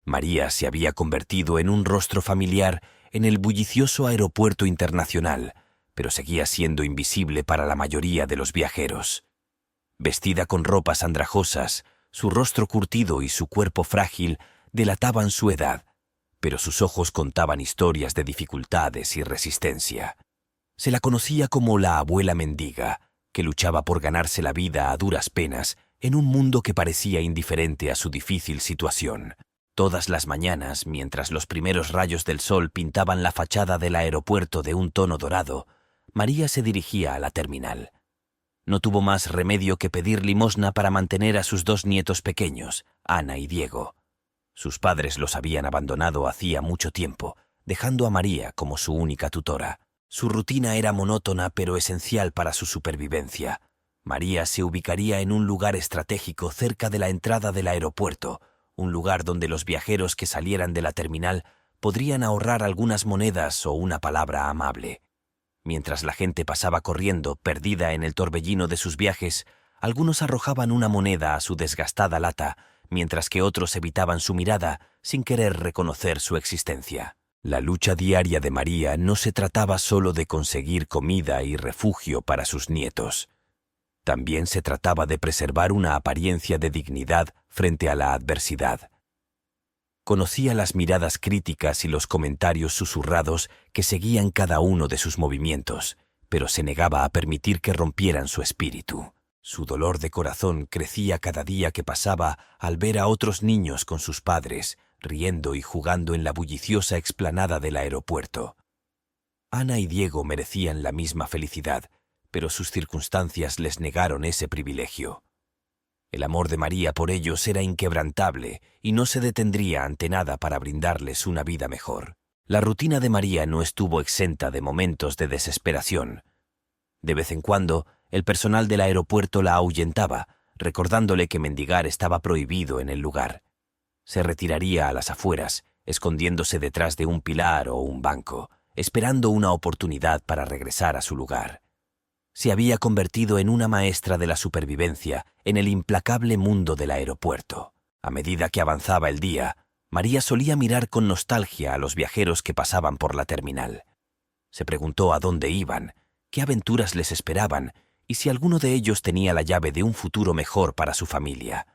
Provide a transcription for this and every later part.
María se había convertido en un rostro familiar en el bullicioso aeropuerto internacional, pero seguía siendo invisible para la mayoría de los viajeros. Vestida con ropas andrajosas, su rostro curtido y su cuerpo frágil delataban su edad, pero sus ojos contaban historias de dificultades y resistencia. Se la conocía como la abuela mendiga, que luchaba por ganarse la vida a duras penas en un mundo que parecía indiferente a su difícil situación. Todas las mañanas, mientras los primeros rayos del sol pintaban la fachada del aeropuerto de un tono dorado, María se dirigía a la terminal. No tuvo más remedio que pedir limosna para mantener a sus 2 nietos pequeños, Ana y Diego. Sus padres los habían abandonado hacía mucho tiempo, dejando a María como su única tutora. Su rutina era monótona pero esencial para su supervivencia. María se ubicaría en un lugar estratégico cerca de la entrada del aeropuerto, un lugar donde los viajeros que salieran de la terminal podrían ahorrar algunas monedas o una palabra amable. Mientras la gente pasaba corriendo, perdida en el torbellino de sus viajes, algunos arrojaban una moneda a su desgastada lata, mientras que otros evitaban su mirada sin querer reconocer su existencia. La lucha diaria de María no se trataba solo de conseguir comida y refugio para sus nietos. También se trataba de preservar una apariencia de dignidad frente a la adversidad. Conocía las miradas críticas y los comentarios susurrados que seguían cada uno de sus movimientos, pero se negaba a permitir que rompieran su espíritu. Su dolor de corazón crecía cada día que pasaba al ver a otros niños con sus padres, riendo y jugando en la bulliciosa explanada del aeropuerto. Ana y Diego merecían la misma felicidad, pero sus circunstancias les negaron ese privilegio. El amor de María por ellos era inquebrantable y no se detendría ante nada para brindarles una vida mejor. La rutina de María no estuvo exenta de momentos de desesperación. De vez en cuando, el personal del aeropuerto la ahuyentaba, recordándole que mendigar estaba prohibido en el lugar. Se retiraría a las afueras, escondiéndose detrás de un pilar o un banco, esperando una oportunidad para regresar a su lugar. Se había convertido en una maestra de la supervivencia en el implacable mundo del aeropuerto. A medida que avanzaba el día, María solía mirar con nostalgia a los viajeros que pasaban por la terminal. Se preguntó a dónde iban, qué aventuras les esperaban y si alguno de ellos tenía la llave de un futuro mejor para su familia.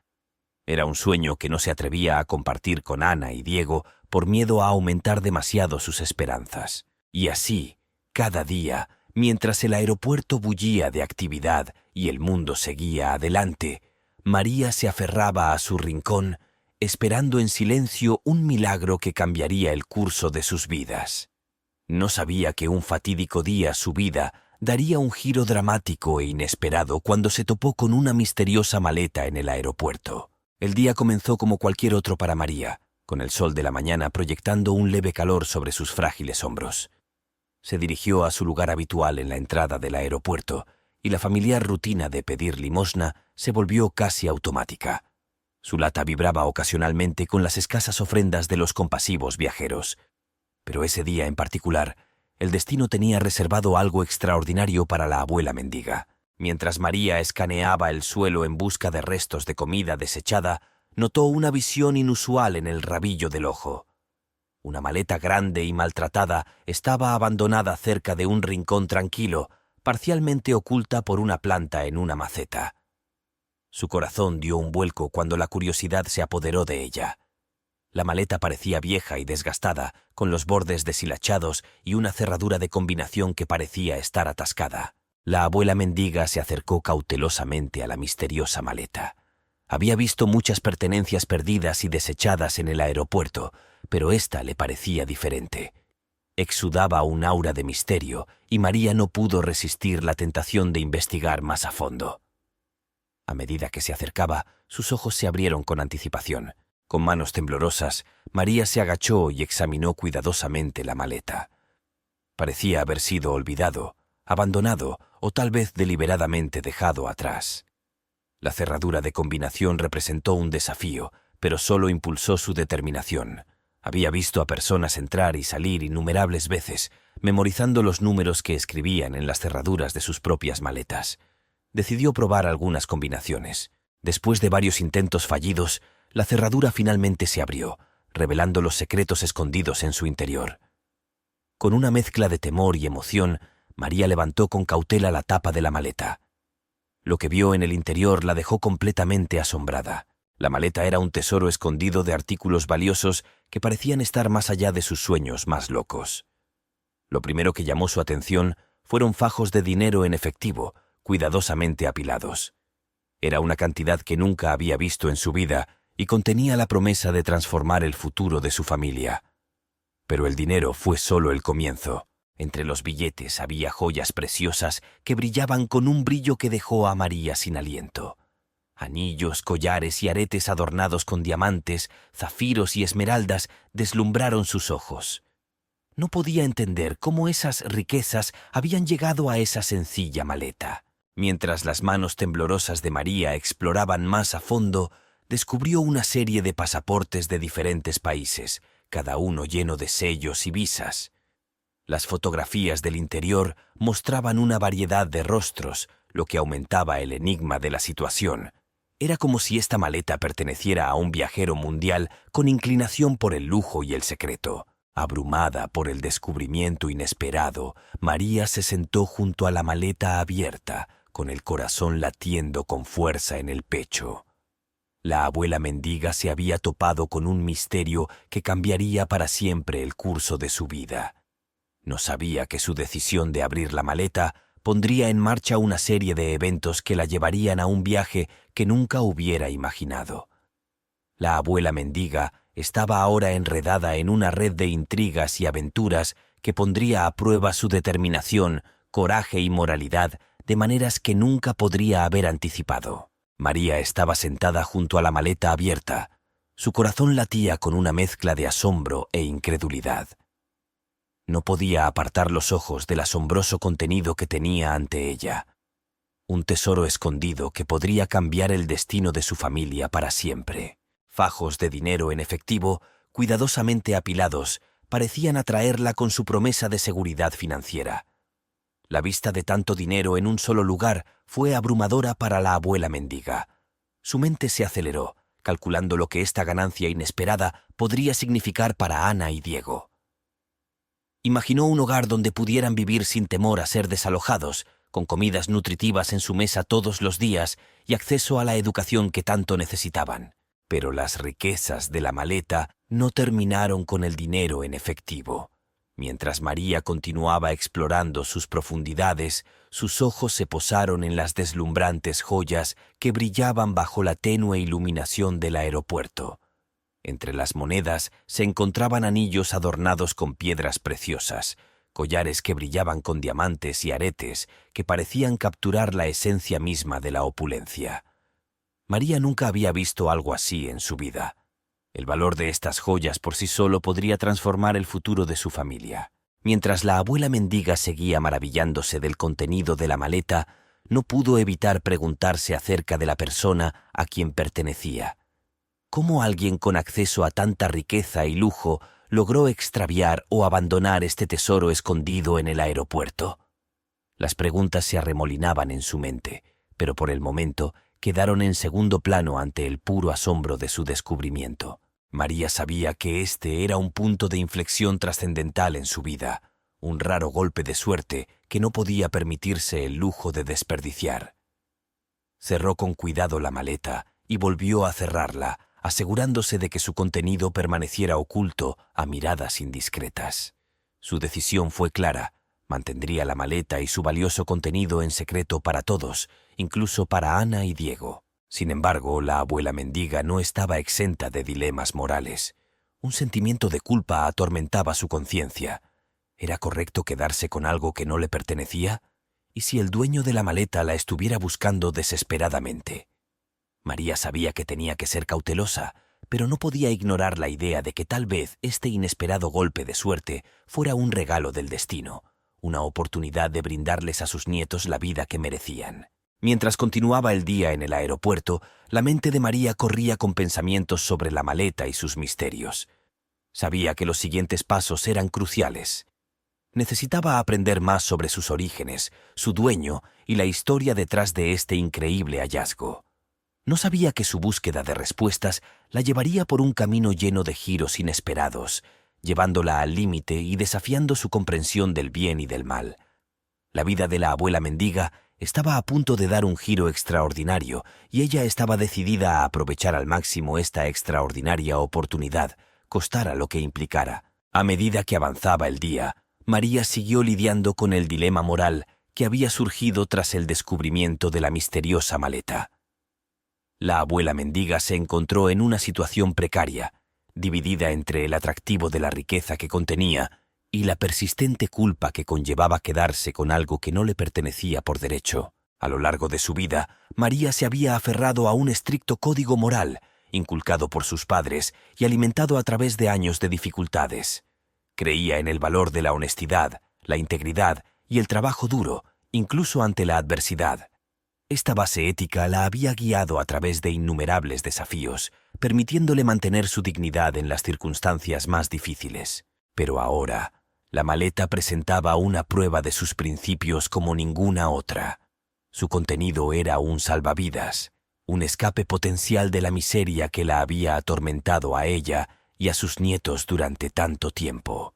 Era un sueño que no se atrevía a compartir con Ana y Diego por miedo a aumentar demasiado sus esperanzas. Y así, cada día, mientras el aeropuerto bullía de actividad y el mundo seguía adelante, María se aferraba a su rincón, esperando en silencio un milagro que cambiaría el curso de sus vidas. No sabía que un fatídico día su vida daría un giro dramático e inesperado cuando se topó con una misteriosa maleta en el aeropuerto. El día comenzó como cualquier otro para María, con el sol de la mañana proyectando un leve calor sobre sus frágiles hombros. Se dirigió a su lugar habitual en la entrada del aeropuerto, y la familiar rutina de pedir limosna se volvió casi automática. Su lata vibraba ocasionalmente con las escasas ofrendas de los compasivos viajeros. Pero ese día en particular, el destino tenía reservado algo extraordinario para la abuela mendiga. Mientras María escaneaba el suelo en busca de restos de comida desechada, notó una visión inusual en el rabillo del ojo. Una maleta grande y maltratada estaba abandonada cerca de un rincón tranquilo, parcialmente oculta por una planta en una maceta. Su corazón dio un vuelco cuando la curiosidad se apoderó de ella. La maleta parecía vieja y desgastada, con los bordes deshilachados y una cerradura de combinación que parecía estar atascada. La abuela mendiga se acercó cautelosamente a la misteriosa maleta. Había visto muchas pertenencias perdidas y desechadas en el aeropuerto, pero esta le parecía diferente. Exudaba un aura de misterio y María no pudo resistir la tentación de investigar más a fondo. A medida que se acercaba, sus ojos se abrieron con anticipación. Con manos temblorosas, María se agachó y examinó cuidadosamente la maleta. Parecía haber sido olvidado, abandonado o tal vez deliberadamente dejado atrás. La cerradura de combinación representó un desafío, pero solo impulsó su determinación. Había visto a personas entrar y salir innumerables veces, memorizando los números que escribían en las cerraduras de sus propias maletas. Decidió probar algunas combinaciones. Después de varios intentos fallidos, la cerradura finalmente se abrió, revelando los secretos escondidos en su interior. Con una mezcla de temor y emoción, María levantó con cautela la tapa de la maleta. Lo que vio en el interior la dejó completamente asombrada. La maleta era un tesoro escondido de artículos valiosos que parecían estar más allá de sus sueños más locos. Lo primero que llamó su atención fueron fajos de dinero en efectivo, cuidadosamente apilados. Era una cantidad que nunca había visto en su vida y contenía la promesa de transformar el futuro de su familia. Pero el dinero fue solo el comienzo. Entre los billetes había joyas preciosas que brillaban con un brillo que dejó a María sin aliento. Anillos, collares y aretes adornados con diamantes, zafiros y esmeraldas deslumbraron sus ojos. No podía entender cómo esas riquezas habían llegado a esa sencilla maleta. Mientras las manos temblorosas de María exploraban más a fondo, descubrió una serie de pasaportes de diferentes países, cada uno lleno de sellos y visas. Las fotografías del interior mostraban una variedad de rostros, lo que aumentaba el enigma de la situación. Era como si esta maleta perteneciera a un viajero mundial con inclinación por el lujo y el secreto. Abrumada por el descubrimiento inesperado, María se sentó junto a la maleta abierta, con el corazón latiendo con fuerza en el pecho. La abuela mendiga se había topado con un misterio que cambiaría para siempre el curso de su vida. No sabía que su decisión de abrir la maleta pondría en marcha una serie de eventos que la llevarían a un viaje que nunca hubiera imaginado. La abuela mendiga estaba ahora enredada en una red de intrigas y aventuras que pondría a prueba su determinación, coraje y moralidad de maneras que nunca podría haber anticipado. María estaba sentada junto a la maleta abierta. Su corazón latía con una mezcla de asombro e incredulidad. No podía apartar los ojos del asombroso contenido que tenía ante ella. Un tesoro escondido que podría cambiar el destino de su familia para siempre. Fajos de dinero en efectivo, cuidadosamente apilados, parecían atraerla con su promesa de seguridad financiera. La vista de tanto dinero en un solo lugar fue abrumadora para la abuela mendiga. Su mente se aceleró, calculando lo que esta ganancia inesperada podría significar para Ana y Diego. Imaginó un hogar donde pudieran vivir sin temor a ser desalojados, con comidas nutritivas en su mesa todos los días y acceso a la educación que tanto necesitaban. Pero las riquezas de la maleta no terminaron con el dinero en efectivo. Mientras María continuaba explorando sus profundidades, sus ojos se posaron en las deslumbrantes joyas que brillaban bajo la tenue iluminación del aeropuerto. Entre las monedas se encontraban anillos adornados con piedras preciosas, collares que brillaban con diamantes y aretes que parecían capturar la esencia misma de la opulencia. María nunca había visto algo así en su vida. El valor de estas joyas por sí solo podría transformar el futuro de su familia. Mientras la abuela mendiga seguía maravillándose del contenido de la maleta, no pudo evitar preguntarse acerca de la persona a quien pertenecía. ¿Cómo alguien con acceso a tanta riqueza y lujo logró extraviar o abandonar este tesoro escondido en el aeropuerto? Las preguntas se arremolinaban en su mente, pero por el momento quedaron en segundo plano ante el puro asombro de su descubrimiento. María sabía que este era un punto de inflexión trascendental en su vida, un raro golpe de suerte que no podía permitirse el lujo de desperdiciar. Cerró con cuidado la maleta y volvió a cerrarla, asegurándose de que su contenido permaneciera oculto a miradas indiscretas. Su decisión fue clara: mantendría la maleta y su valioso contenido en secreto para todos, incluso para Ana y Diego. Sin embargo, la abuela mendiga no estaba exenta de dilemas morales. Un sentimiento de culpa atormentaba su conciencia. ¿Era correcto quedarse con algo que no le pertenecía? ¿Y si el dueño de la maleta la estuviera buscando desesperadamente? María sabía que tenía que ser cautelosa, pero no podía ignorar la idea de que tal vez este inesperado golpe de suerte fuera un regalo del destino, una oportunidad de brindarles a sus nietos la vida que merecían. Mientras continuaba el día en el aeropuerto, la mente de María corría con pensamientos sobre la maleta y sus misterios. Sabía que los siguientes pasos eran cruciales. Necesitaba aprender más sobre sus orígenes, su dueño y la historia detrás de este increíble hallazgo. No sabía que su búsqueda de respuestas la llevaría por un camino lleno de giros inesperados, llevándola al límite y desafiando su comprensión del bien y del mal. La vida de la abuela mendiga estaba a punto de dar un giro extraordinario y ella estaba decidida a aprovechar al máximo esta extraordinaria oportunidad, costara lo que implicara. A medida que avanzaba el día, María siguió lidiando con el dilema moral que había surgido tras el descubrimiento de la misteriosa maleta. La abuela mendiga se encontró en una situación precaria, dividida entre el atractivo de la riqueza que contenía y la persistente culpa que conllevaba quedarse con algo que no le pertenecía por derecho. A lo largo de su vida, María se había aferrado a un estricto código moral, inculcado por sus padres y alimentado a través de años de dificultades. Creía en el valor de la honestidad, la integridad y el trabajo duro, incluso ante la adversidad. Esta base ética la había guiado a través de innumerables desafíos, permitiéndole mantener su dignidad en las circunstancias más difíciles. Pero ahora, la maleta presentaba una prueba de sus principios como ninguna otra. Su contenido era un salvavidas, un escape potencial de la miseria que la había atormentado a ella y a sus nietos durante tanto tiempo.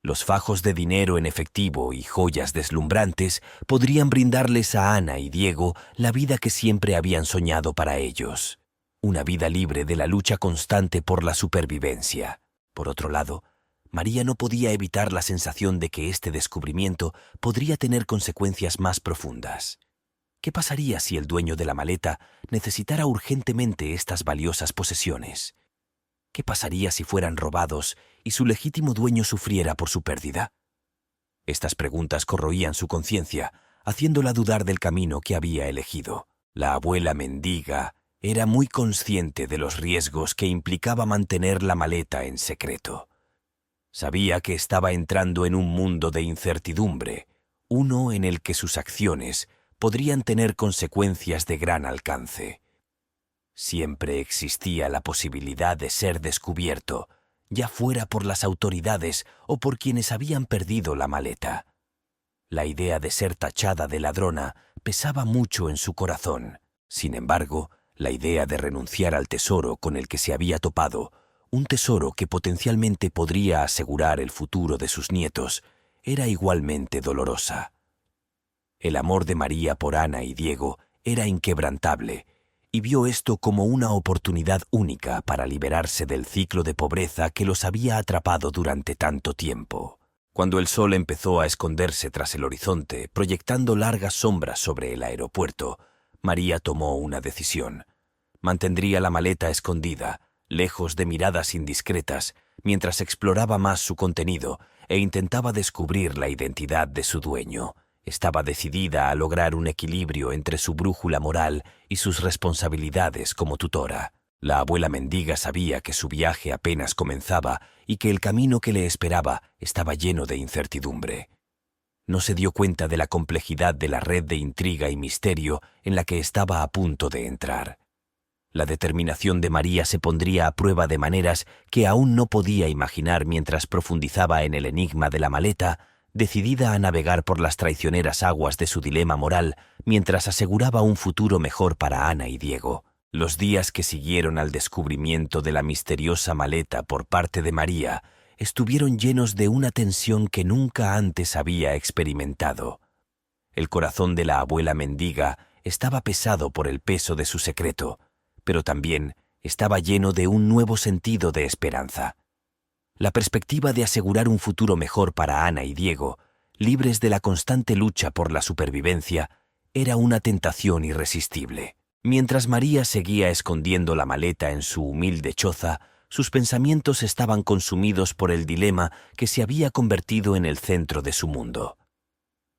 Los fajos de dinero en efectivo y joyas deslumbrantes podrían brindarles a Ana y Diego la vida que siempre habían soñado para ellos, una vida libre de la lucha constante por la supervivencia. Por otro lado, María no podía evitar la sensación de que este descubrimiento podría tener consecuencias más profundas. ¿Qué pasaría si el dueño de la maleta necesitara urgentemente estas valiosas posesiones? ¿Qué pasaría si fueran robados y su legítimo dueño sufriera por su pérdida? Estas preguntas corroían su conciencia, haciéndola dudar del camino que había elegido. La abuela mendiga era muy consciente de los riesgos que implicaba mantener la maleta en secreto. Sabía que estaba entrando en un mundo de incertidumbre, uno en el que sus acciones podrían tener consecuencias de gran alcance. Siempre existía la posibilidad de ser descubierto, ya fuera por las autoridades o por quienes habían perdido la maleta. La idea de ser tachada de ladrona pesaba mucho en su corazón. Sin embargo, la idea de renunciar al tesoro con el que se había topado, un tesoro que potencialmente podría asegurar el futuro de sus nietos, era igualmente dolorosa. El amor de María por Ana y Diego era inquebrantable, y vio esto como una oportunidad única para liberarse del ciclo de pobreza que los había atrapado durante tanto tiempo. Cuando el sol empezó a esconderse tras el horizonte, proyectando largas sombras sobre el aeropuerto, María tomó una decisión. Mantendría la maleta escondida, lejos de miradas indiscretas, mientras exploraba más su contenido e intentaba descubrir la identidad de su dueño. Estaba decidida a lograr un equilibrio entre su brújula moral y sus responsabilidades como tutora. La abuela mendiga sabía que su viaje apenas comenzaba y que el camino que le esperaba estaba lleno de incertidumbre. No se dio cuenta de la complejidad de la red de intriga y misterio en la que estaba a punto de entrar. La determinación de María se pondría a prueba de maneras que aún no podía imaginar mientras profundizaba en el enigma de la maleta, decidida a navegar por las traicioneras aguas de su dilema moral mientras aseguraba un futuro mejor para Ana y Diego. Los días que siguieron al descubrimiento de la misteriosa maleta por parte de María estuvieron llenos de una tensión que nunca antes había experimentado. El corazón de la abuela mendiga estaba pesado por el peso de su secreto, pero también estaba lleno de un nuevo sentido de esperanza. La perspectiva de asegurar un futuro mejor para Ana y Diego, libres de la constante lucha por la supervivencia, era una tentación irresistible. Mientras María seguía escondiendo la maleta en su humilde choza, sus pensamientos estaban consumidos por el dilema que se había convertido en el centro de su mundo.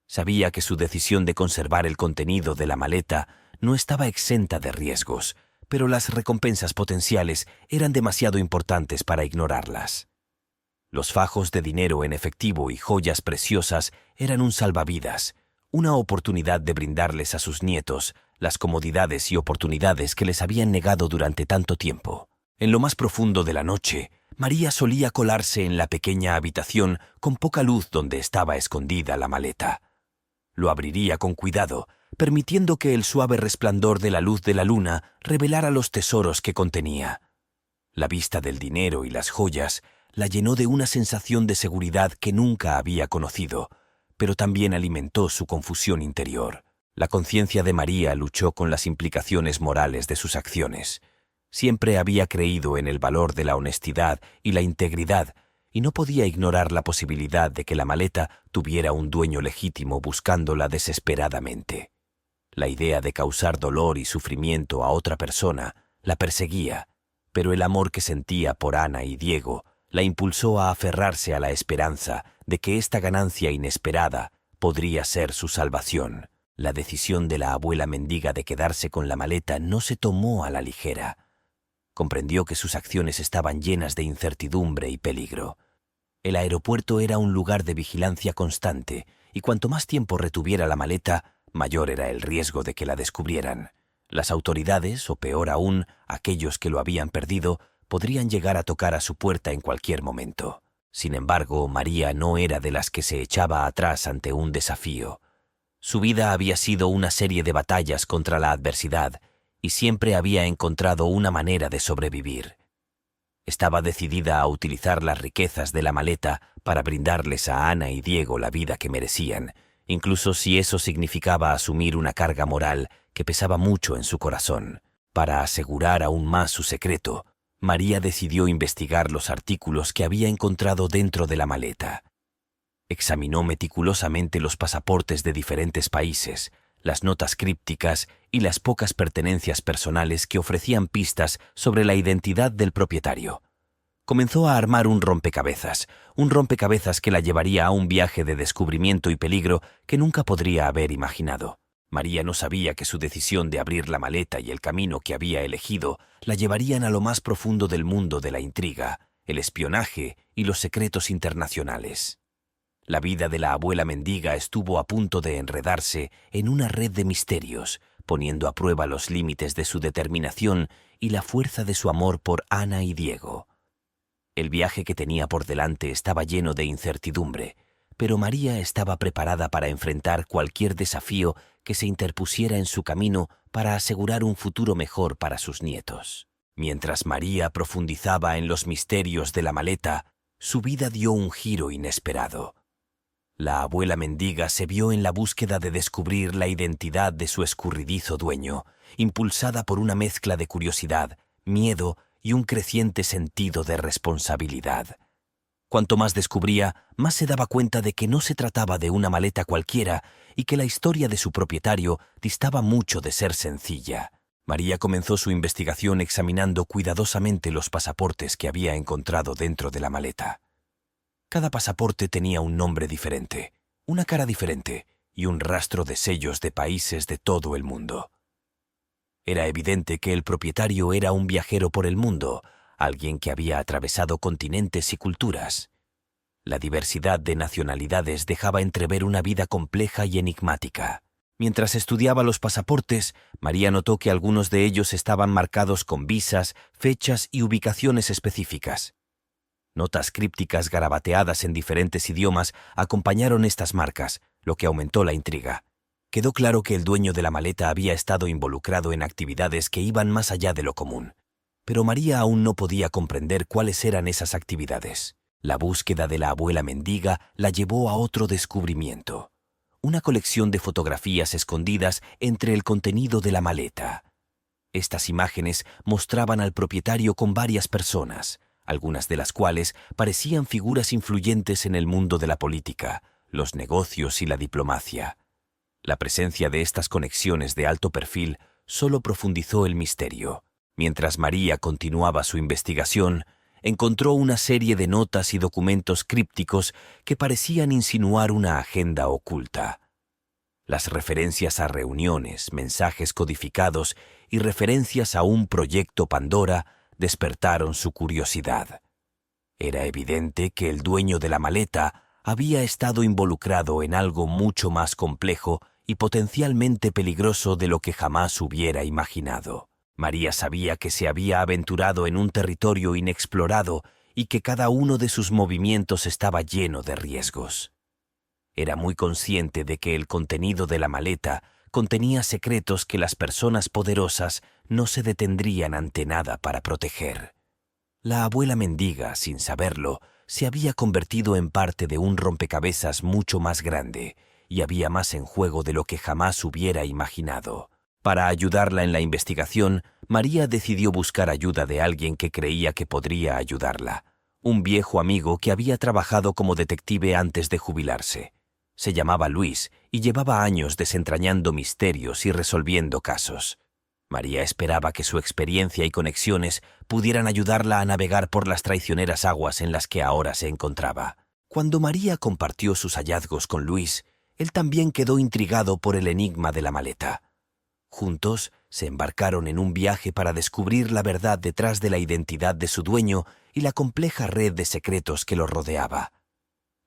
Sabía que su decisión de conservar el contenido de la maleta no estaba exenta de riesgos, pero las recompensas potenciales eran demasiado importantes para ignorarlas. Los fajos de dinero en efectivo y joyas preciosas eran un salvavidas, una oportunidad de brindarles a sus nietos las comodidades y oportunidades que les habían negado durante tanto tiempo. En lo más profundo de la noche, María solía colarse en la pequeña habitación con poca luz donde estaba escondida la maleta. Lo abriría con cuidado, permitiendo que el suave resplandor de la luz de la luna revelara los tesoros que contenía. La vista del dinero y las joyas la llenó de una sensación de seguridad que nunca había conocido, pero también alimentó su confusión interior. La conciencia de María luchó con las implicaciones morales de sus acciones. Siempre había creído en el valor de la honestidad y la integridad, y no podía ignorar la posibilidad de que la maleta tuviera un dueño legítimo buscándola desesperadamente. La idea de causar dolor y sufrimiento a otra persona la perseguía, pero el amor que sentía por Ana y Diego la impulsó a aferrarse a la esperanza de que esta ganancia inesperada podría ser su salvación. La decisión de la abuela mendiga de quedarse con la maleta no se tomó a la ligera. Comprendió que sus acciones estaban llenas de incertidumbre y peligro. El aeropuerto era un lugar de vigilancia constante, y cuanto más tiempo retuviera la maleta, mayor era el riesgo de que la descubrieran. Las autoridades, o peor aún, aquellos que lo habían perdido, podrían llegar a tocar a su puerta en cualquier momento. Sin embargo, María no era de las que se echaba atrás ante un desafío. Su vida había sido una serie de batallas contra la adversidad, y siempre había encontrado una manera de sobrevivir. Estaba decidida a utilizar las riquezas de la maleta para brindarles a Ana y Diego la vida que merecían, incluso si eso significaba asumir una carga moral que pesaba mucho en su corazón. Para asegurar aún más su secreto, María decidió investigar los artículos que había encontrado dentro de la maleta. Examinó meticulosamente los pasaportes de diferentes países, las notas crípticas y las pocas pertenencias personales que ofrecían pistas sobre la identidad del propietario. Comenzó a armar un rompecabezas que la llevaría a un viaje de descubrimiento y peligro que nunca podría haber imaginado. María no sabía que su decisión de abrir la maleta y el camino que había elegido la llevarían a lo más profundo del mundo de la intriga, el espionaje y los secretos internacionales. La vida de la abuela mendiga estuvo a punto de enredarse en una red de misterios, poniendo a prueba los límites de su determinación y la fuerza de su amor por Ana y Diego. El viaje que tenía por delante estaba lleno de incertidumbre, pero María estaba preparada para enfrentar cualquier desafío que se interpusiera en su camino para asegurar un futuro mejor para sus nietos. Mientras María profundizaba en los misterios de la maleta, su vida dio un giro inesperado. La abuela mendiga se vio en la búsqueda de descubrir la identidad de su escurridizo dueño, impulsada por una mezcla de curiosidad, miedo y un creciente sentido de responsabilidad. Cuanto más descubría, más se daba cuenta de que no se trataba de una maleta cualquiera y que la historia de su propietario distaba mucho de ser sencilla. María comenzó su investigación examinando cuidadosamente los pasaportes que había encontrado dentro de la maleta. Cada pasaporte tenía un nombre diferente, una cara diferente y un rastro de sellos de países de todo el mundo. Era evidente que el propietario era un viajero por el mundo, alguien que había atravesado continentes y culturas. La diversidad de nacionalidades dejaba entrever una vida compleja y enigmática. Mientras estudiaba los pasaportes, María notó que algunos de ellos estaban marcados con visas, fechas y ubicaciones específicas. Notas crípticas garabateadas en diferentes idiomas acompañaron estas marcas, lo que aumentó la intriga. Quedó claro que el dueño de la maleta había estado involucrado en actividades que iban más allá de lo común. Pero María aún no podía comprender cuáles eran esas actividades. La búsqueda de la abuela mendiga la llevó a otro descubrimiento. Una colección de fotografías escondidas entre el contenido de la maleta. Estas imágenes mostraban al propietario con varias personas, algunas de las cuales parecían figuras influyentes en el mundo de la política, los negocios y la diplomacia. La presencia de estas conexiones de alto perfil solo profundizó el misterio. Mientras María continuaba su investigación, encontró una serie de notas y documentos crípticos que parecían insinuar una agenda oculta. Las referencias a reuniones, mensajes codificados y referencias a un proyecto Pandora despertaron su curiosidad. Era evidente que el dueño de la maleta había estado involucrado en algo mucho más complejo y potencialmente peligroso de lo que jamás hubiera imaginado. María sabía que se había aventurado en un territorio inexplorado y que cada uno de sus movimientos estaba lleno de riesgos. Era muy consciente de que el contenido de la maleta contenía secretos que las personas poderosas no se detendrían ante nada para proteger. La abuela mendiga, sin saberlo, se había convertido en parte de un rompecabezas mucho más grande, y había más en juego de lo que jamás hubiera imaginado. Para ayudarla en la investigación, María decidió buscar ayuda de alguien que creía que podría ayudarla. Un viejo amigo que había trabajado como detective antes de jubilarse. Se llamaba Luis y llevaba años desentrañando misterios y resolviendo casos. María esperaba que su experiencia y conexiones pudieran ayudarla a navegar por las traicioneras aguas en las que ahora se encontraba. Cuando María compartió sus hallazgos con Luis, él también quedó intrigado por el enigma de la maleta. Juntos se embarcaron en un viaje para descubrir la verdad detrás de la identidad de su dueño y la compleja red de secretos que lo rodeaba.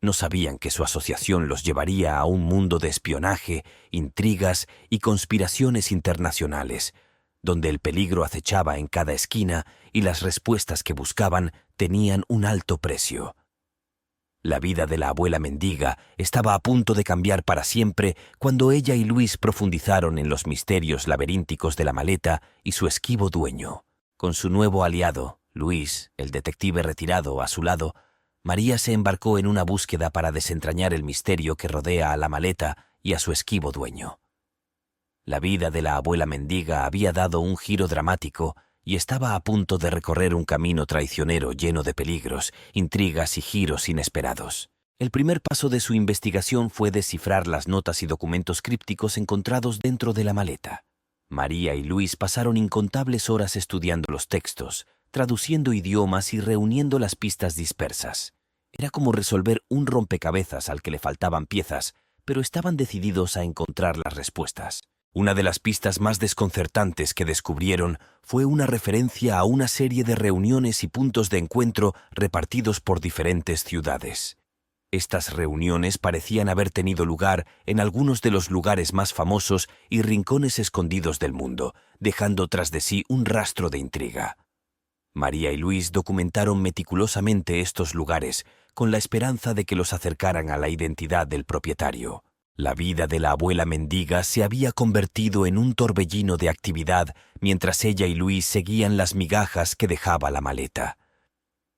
No sabían que su asociación los llevaría a un mundo de espionaje, intrigas y conspiraciones internacionales, donde el peligro acechaba en cada esquina y las respuestas que buscaban tenían un alto precio. La vida de la abuela mendiga estaba a punto de cambiar para siempre cuando ella y Luis profundizaron en los misterios laberínticos de la maleta y su esquivo dueño. Con su nuevo aliado, Luis, el detective retirado, a su lado, María se embarcó en una búsqueda para desentrañar el misterio que rodea a la maleta y a su esquivo dueño. La vida de la abuela mendiga había dado un giro dramático y estaba a punto de recorrer un camino traicionero lleno de peligros, intrigas y giros inesperados. El primer paso de su investigación fue descifrar las notas y documentos crípticos encontrados dentro de la maleta. María y Luis pasaron incontables horas estudiando los textos, traduciendo idiomas y reuniendo las pistas dispersas. Era como resolver un rompecabezas al que le faltaban piezas, pero estaban decididos a encontrar las respuestas. Una de las pistas más desconcertantes que descubrieron fue una referencia a una serie de reuniones y puntos de encuentro repartidos por diferentes ciudades. Estas reuniones parecían haber tenido lugar en algunos de los lugares más famosos y rincones escondidos del mundo, dejando tras de sí un rastro de intriga. María y Luis documentaron meticulosamente estos lugares, con la esperanza de que los acercaran a la identidad del propietario. La vida de la abuela mendiga se había convertido en un torbellino de actividad mientras ella y Luis seguían las migajas que dejaba la maleta.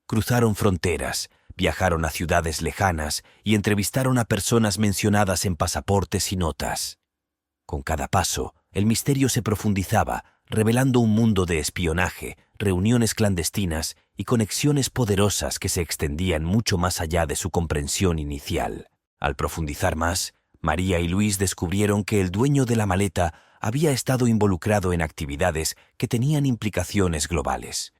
Cruzaron fronteras, viajaron a ciudades lejanas y entrevistaron a personas mencionadas en pasaportes y notas. Con cada paso, el misterio se profundizaba, revelando un mundo de espionaje, reuniones clandestinas y conexiones poderosas que se extendían mucho más allá de su comprensión inicial. Al profundizar más, María y Luis descubrieron que el dueño de la maleta había estado involucrado en actividades que tenían implicaciones globales.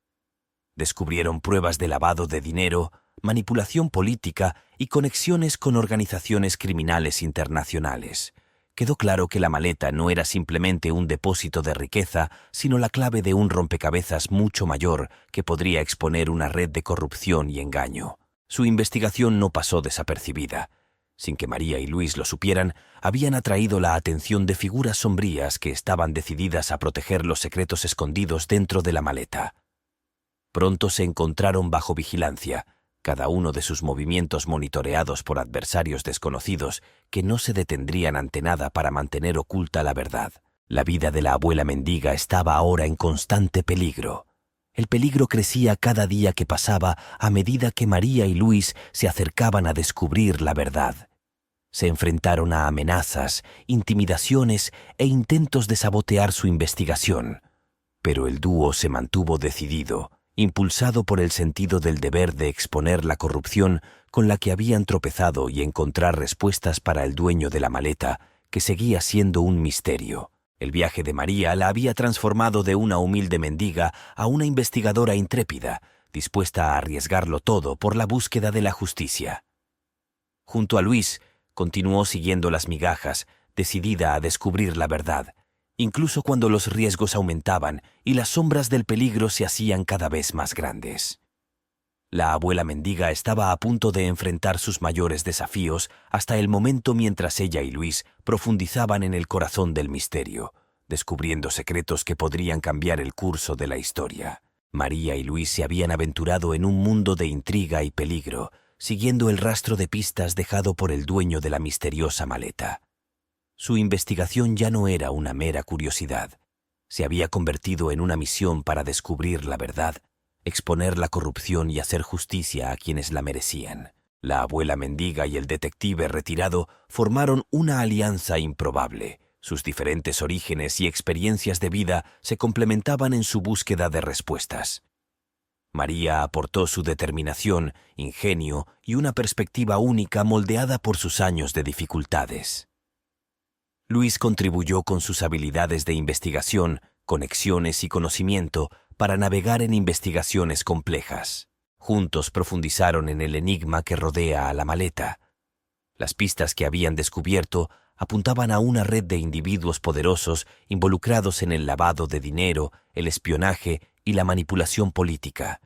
Descubrieron pruebas de lavado de dinero, manipulación política y conexiones con organizaciones criminales internacionales. Quedó claro que la maleta no era simplemente un depósito de riqueza, sino la clave de un rompecabezas mucho mayor que podría exponer una red de corrupción y engaño. Su investigación no pasó desapercibida. Sin que María y Luis lo supieran, habían atraído la atención de figuras sombrías que estaban decididas a proteger los secretos escondidos dentro de la maleta. Pronto se encontraron bajo vigilancia, cada uno de sus movimientos monitoreados por adversarios desconocidos que no se detendrían ante nada para mantener oculta la verdad. La vida de la abuela mendiga estaba ahora en constante peligro. El peligro crecía cada día que pasaba a medida que María y Luis se acercaban a descubrir la verdad. Se enfrentaron a amenazas, intimidaciones e intentos de sabotear su investigación. Pero el dúo se mantuvo decidido, impulsado por el sentido del deber de exponer la corrupción con la que habían tropezado y encontrar respuestas para el dueño de la maleta, que seguía siendo un misterio. El viaje de María la había transformado de una humilde mendiga a una investigadora intrépida, dispuesta a arriesgarlo todo por la búsqueda de la justicia. Junto a Luis, continuó siguiendo las migajas, decidida a descubrir la verdad, incluso cuando los riesgos aumentaban y las sombras del peligro se hacían cada vez más grandes. La abuela mendiga estaba a punto de enfrentar sus mayores desafíos hasta el momento mientras ella y Luis profundizaban en el corazón del misterio, descubriendo secretos que podrían cambiar el curso de la historia. María y Luis se habían aventurado en un mundo de intriga y peligro, siguiendo el rastro de pistas dejado por el dueño de la misteriosa maleta. Su investigación ya no era una mera curiosidad. Se había convertido en una misión para descubrir la verdad, exponer la corrupción y hacer justicia a quienes la merecían. La abuela mendiga y el detective retirado formaron una alianza improbable. Sus diferentes orígenes y experiencias de vida se complementaban en su búsqueda de respuestas. María aportó su determinación, ingenio y una perspectiva única moldeada por sus años de dificultades. Luis contribuyó con sus habilidades de investigación, conexiones y conocimiento para navegar en investigaciones complejas. Juntos profundizaron en el enigma que rodea a la maleta. Las pistas que habían descubierto apuntaban a una red de individuos poderosos involucrados en el lavado de dinero, el espionaje y la manipulación política.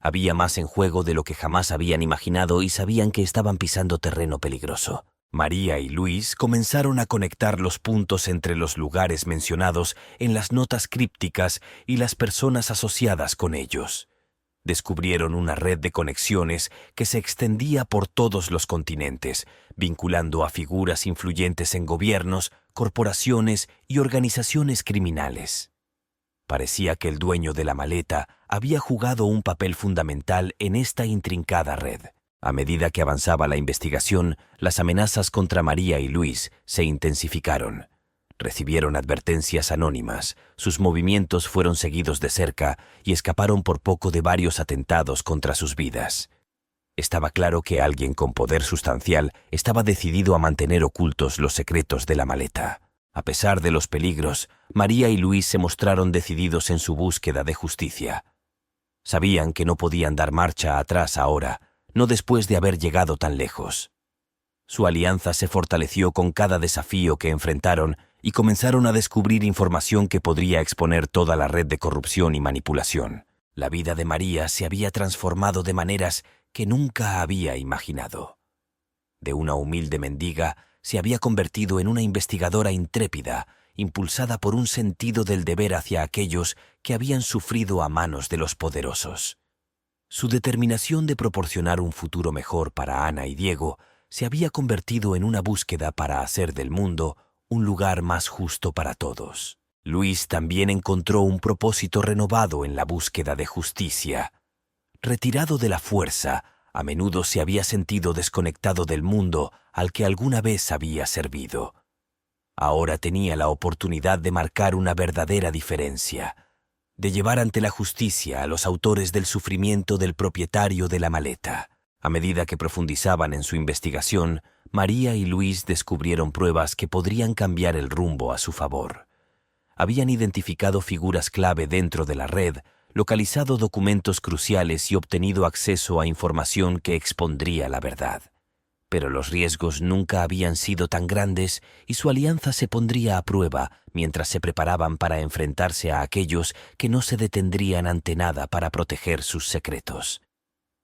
Había más en juego de lo que jamás habían imaginado y sabían que estaban pisando terreno peligroso. María y Luis comenzaron a conectar los puntos entre los lugares mencionados en las notas crípticas y las personas asociadas con ellos. Descubrieron una red de conexiones que se extendía por todos los continentes, vinculando a figuras influyentes en gobiernos, corporaciones y organizaciones criminales. Parecía que el dueño de la maleta había jugado un papel fundamental en esta intrincada red. A medida que avanzaba la investigación, las amenazas contra María y Luis se intensificaron. Recibieron advertencias anónimas, sus movimientos fueron seguidos de cerca y escaparon por poco de varios atentados contra sus vidas. Estaba claro que alguien con poder sustancial estaba decidido a mantener ocultos los secretos de la maleta. A pesar de los peligros, María y Luis se mostraron decididos en su búsqueda de justicia. Sabían que no podían dar marcha atrás ahora, no después de haber llegado tan lejos. Su alianza se fortaleció con cada desafío que enfrentaron y comenzaron a descubrir información que podría exponer toda la red de corrupción y manipulación. La vida de María se había transformado de maneras que nunca había imaginado. De una humilde mendiga se había convertido en una investigadora intrépida, impulsada por un sentido del deber hacia aquellos que habían sufrido a manos de los poderosos. Su determinación de proporcionar un futuro mejor para Ana y Diego se había convertido en una búsqueda para hacer del mundo un lugar más justo para todos. Luis también encontró un propósito renovado en la búsqueda de justicia. Retirado de la fuerza, a menudo se había sentido desconectado del mundo al que alguna vez había servido. Ahora tenía la oportunidad de marcar una verdadera diferencia, de llevar ante la justicia a los autores del sufrimiento del propietario de la maleta. A medida que profundizaban en su investigación, María y Luis descubrieron pruebas que podrían cambiar el rumbo a su favor. Habían identificado figuras clave dentro de la red, localizado documentos cruciales y obtenido acceso a información que expondría la verdad. Pero los riesgos nunca habían sido tan grandes y su alianza se pondría a prueba mientras se preparaban para enfrentarse a aquellos que no se detendrían ante nada para proteger sus secretos.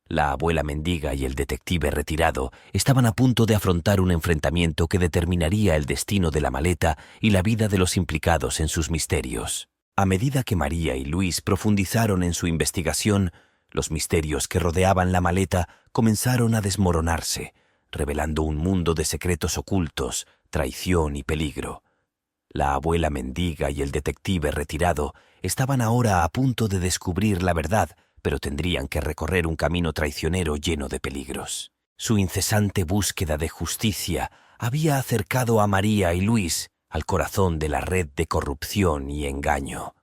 La abuela mendiga y el detective retirado estaban a punto de afrontar un enfrentamiento que determinaría el destino de la maleta y la vida de los implicados en sus misterios. A medida que María y Luis profundizaron en su investigación, los misterios que rodeaban la maleta comenzaron a desmoronarse, revelando un mundo de secretos ocultos, traición y peligro. La abuela mendiga y el detective retirado estaban ahora a punto de descubrir la verdad, pero tendrían que recorrer un camino traicionero lleno de peligros. Su incesante búsqueda de justicia había acercado a María y Luis al corazón de la red de corrupción y engaño.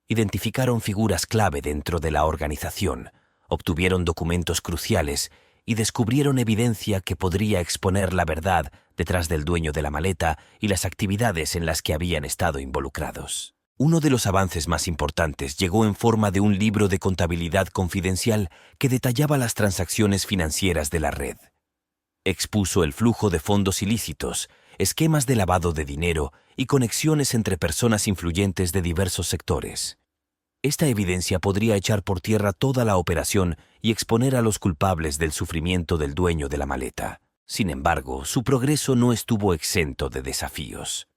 Identificaron figuras clave dentro de la organización, obtuvieron documentos cruciales y descubrieron evidencia que podría exponer la verdad detrás del dueño de la maleta y las actividades en las que habían estado involucrados. Uno de los avances más importantes llegó en forma de un libro de contabilidad confidencial que detallaba las transacciones financieras de la red. Expuso el flujo de fondos ilícitos, esquemas de lavado de dinero y conexiones entre personas influyentes de diversos sectores. Esta evidencia podría echar por tierra toda la operación y exponer a los culpables del sufrimiento del dueño de la maleta. Sin embargo, su progreso no estuvo exento de desafíos.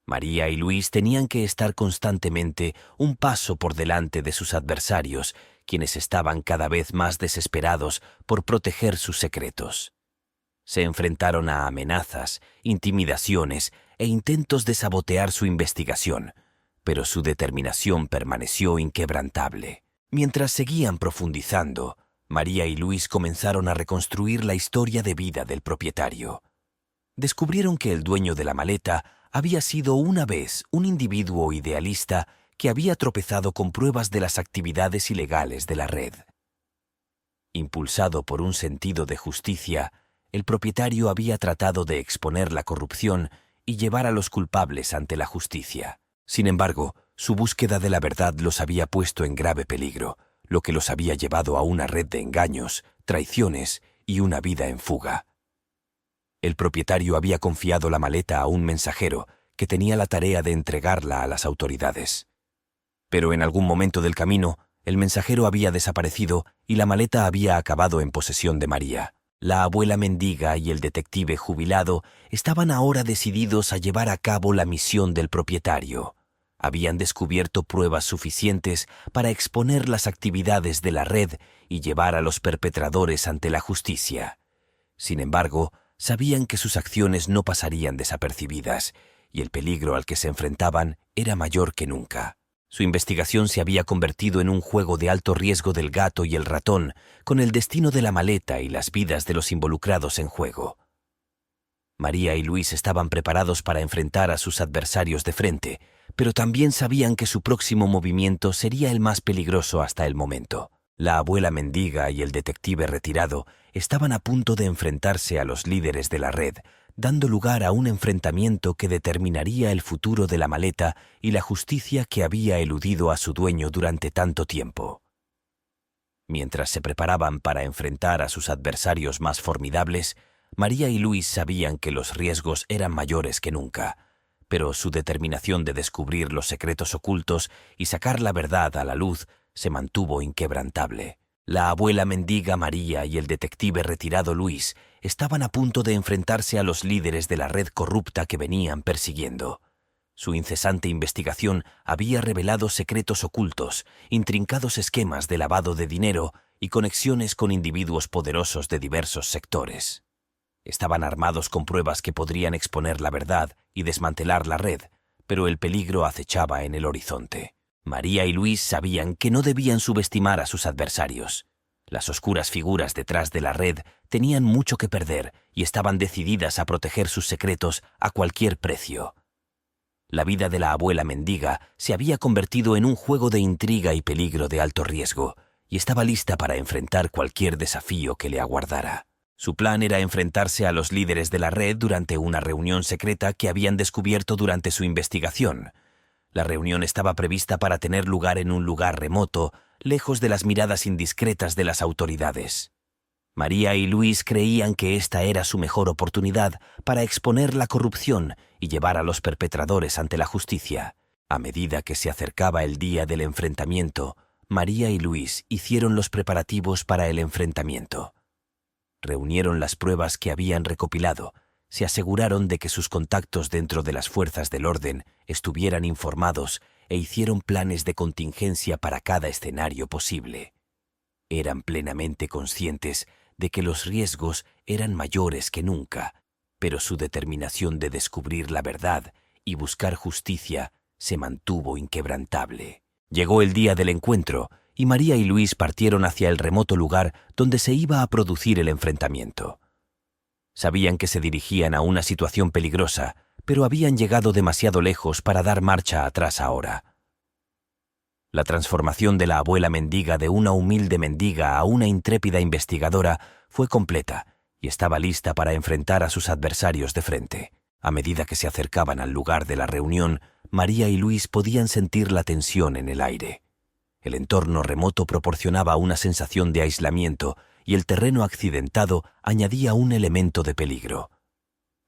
María y Luis tenían que estar constantemente un paso por delante de sus adversarios, quienes estaban cada vez más desesperados por proteger sus secretos. Se enfrentaron a amenazas, intimidaciones e intentos de sabotear su investigación, pero su determinación permaneció inquebrantable. Mientras seguían profundizando, María y Luis comenzaron a reconstruir la historia de vida del propietario. Descubrieron que el dueño de la maleta había sido una vez un individuo idealista que había tropezado con pruebas de las actividades ilegales de la red. Impulsado por un sentido de justicia, el propietario había tratado de exponer la corrupción y llevar a los culpables ante la justicia. Sin embargo, su búsqueda de la verdad los había puesto en grave peligro, lo que los había llevado a una red de engaños, traiciones y una vida en fuga. El propietario había confiado la maleta a un mensajero que tenía la tarea de entregarla a las autoridades. Pero en algún momento del camino, el mensajero había desaparecido y la maleta había acabado en posesión de María. La abuela mendiga y el detective jubilado estaban ahora decididos a llevar a cabo la misión del propietario. Habían descubierto pruebas suficientes para exponer las actividades de la red y llevar a los perpetradores ante la justicia. Sin embargo, sabían que sus acciones no pasarían desapercibidas y el peligro al que se enfrentaban era mayor que nunca. Su investigación se había convertido en un juego de alto riesgo del gato y el ratón, con el destino de la maleta y las vidas de los involucrados en juego. María y Luis estaban preparados para enfrentar a sus adversarios de frente, pero también sabían que su próximo movimiento sería el más peligroso hasta el momento. La abuela mendiga y el detective retirado estaban a punto de enfrentarse a los líderes de la red, dando lugar a un enfrentamiento que determinaría el futuro de la maleta y la justicia que había eludido a su dueño durante tanto tiempo. Mientras se preparaban para enfrentar a sus adversarios más formidables, María y Luis sabían que los riesgos eran mayores que nunca, pero su determinación de descubrir los secretos ocultos y sacar la verdad a la luz se mantuvo inquebrantable. La abuela mendiga María y el detective retirado Luis estaban a punto de enfrentarse a los líderes de la red corrupta que venían persiguiendo. Su incesante investigación había revelado secretos ocultos, intrincados esquemas de lavado de dinero y conexiones con individuos poderosos de diversos sectores. Estaban armados con pruebas que podrían exponer la verdad y desmantelar la red, pero el peligro acechaba en el horizonte. María y Luis sabían que no debían subestimar a sus adversarios. Las oscuras figuras detrás de la red tenían mucho que perder y estaban decididas a proteger sus secretos a cualquier precio. La vida de la abuela mendiga se había convertido en un juego de intriga y peligro de alto riesgo, y estaba lista para enfrentar cualquier desafío que le aguardara. Su plan era enfrentarse a los líderes de la red durante una reunión secreta que habían descubierto durante su investigación. La reunión estaba prevista para tener lugar en un lugar remoto, lejos de las miradas indiscretas de las autoridades. María y Luis creían que esta era su mejor oportunidad para exponer la corrupción y llevar a los perpetradores ante la justicia. A medida que se acercaba el día del enfrentamiento, María y Luis hicieron los preparativos para el enfrentamiento. Reunieron las pruebas que habían recopilado, se aseguraron de que sus contactos dentro de las fuerzas del orden estuvieran informados e hicieron planes de contingencia para cada escenario posible. Eran plenamente conscientes de que los riesgos eran mayores que nunca, pero su determinación de descubrir la verdad y buscar justicia se mantuvo inquebrantable. Llegó el día del encuentro y María y Luis partieron hacia el remoto lugar donde se iba a producir el enfrentamiento. Sabían que se dirigían a una situación peligrosa, pero habían llegado demasiado lejos para dar marcha atrás ahora. La transformación de la abuela mendiga de una humilde mendiga a una intrépida investigadora fue completa y estaba lista para enfrentar a sus adversarios de frente. A medida que se acercaban al lugar de la reunión, María y Luis podían sentir la tensión en el aire. El entorno remoto proporcionaba una sensación de aislamiento y el terreno accidentado añadía un elemento de peligro.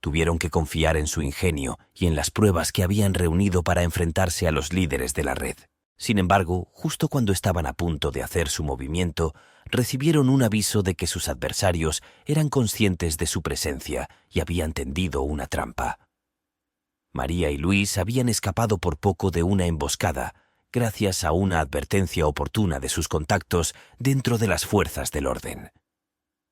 Tuvieron que confiar en su ingenio y en las pruebas que habían reunido para enfrentarse a los líderes de la red. Sin embargo, justo cuando estaban a punto de hacer su movimiento, recibieron un aviso de que sus adversarios eran conscientes de su presencia y habían tendido una trampa. María y Luis habían escapado por poco de una emboscada, gracias a una advertencia oportuna de sus contactos dentro de las fuerzas del orden.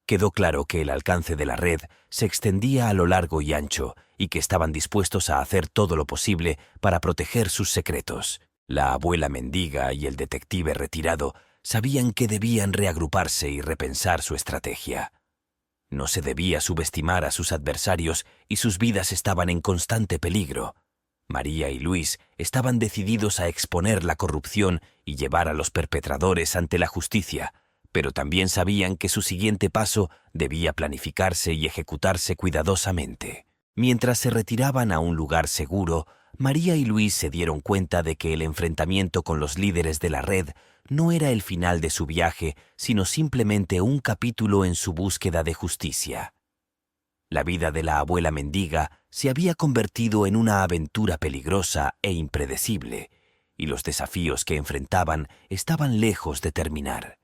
Quedó claro que el alcance de la red se extendía a lo largo y ancho y que estaban dispuestos a hacer todo lo posible para proteger sus secretos. La abuela mendiga y el detective retirado sabían que debían reagruparse y repensar su estrategia. No se debía subestimar a sus adversarios y sus vidas estaban en constante peligro. María y Luis estaban decididos a exponer la corrupción y llevar a los perpetradores ante la justicia, pero también sabían que su siguiente paso debía planificarse y ejecutarse cuidadosamente. Mientras se retiraban a un lugar seguro, María y Luis se dieron cuenta de que el enfrentamiento con los líderes de la red no era el final de su viaje, sino simplemente un capítulo en su búsqueda de justicia. La vida de la abuela mendiga se había convertido en una aventura peligrosa e impredecible, y los desafíos que enfrentaban estaban lejos de terminar.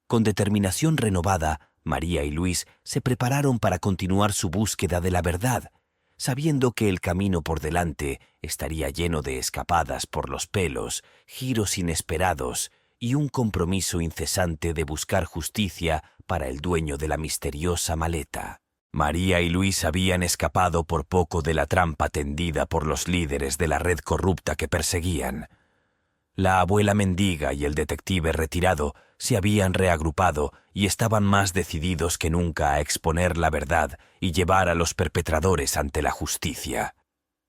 Con determinación renovada, María y Luis se prepararon para continuar su búsqueda de la verdad, sabiendo que el camino por delante estaría lleno de escapadas por los pelos, giros inesperados y un compromiso incesante de buscar justicia para el dueño de la misteriosa maleta. María y Luis habían escapado por poco de la trampa tendida por los líderes de la red corrupta que perseguían. La abuela mendiga y el detective retirado se habían reagrupado y estaban más decididos que nunca a exponer la verdad y llevar a los perpetradores ante la justicia.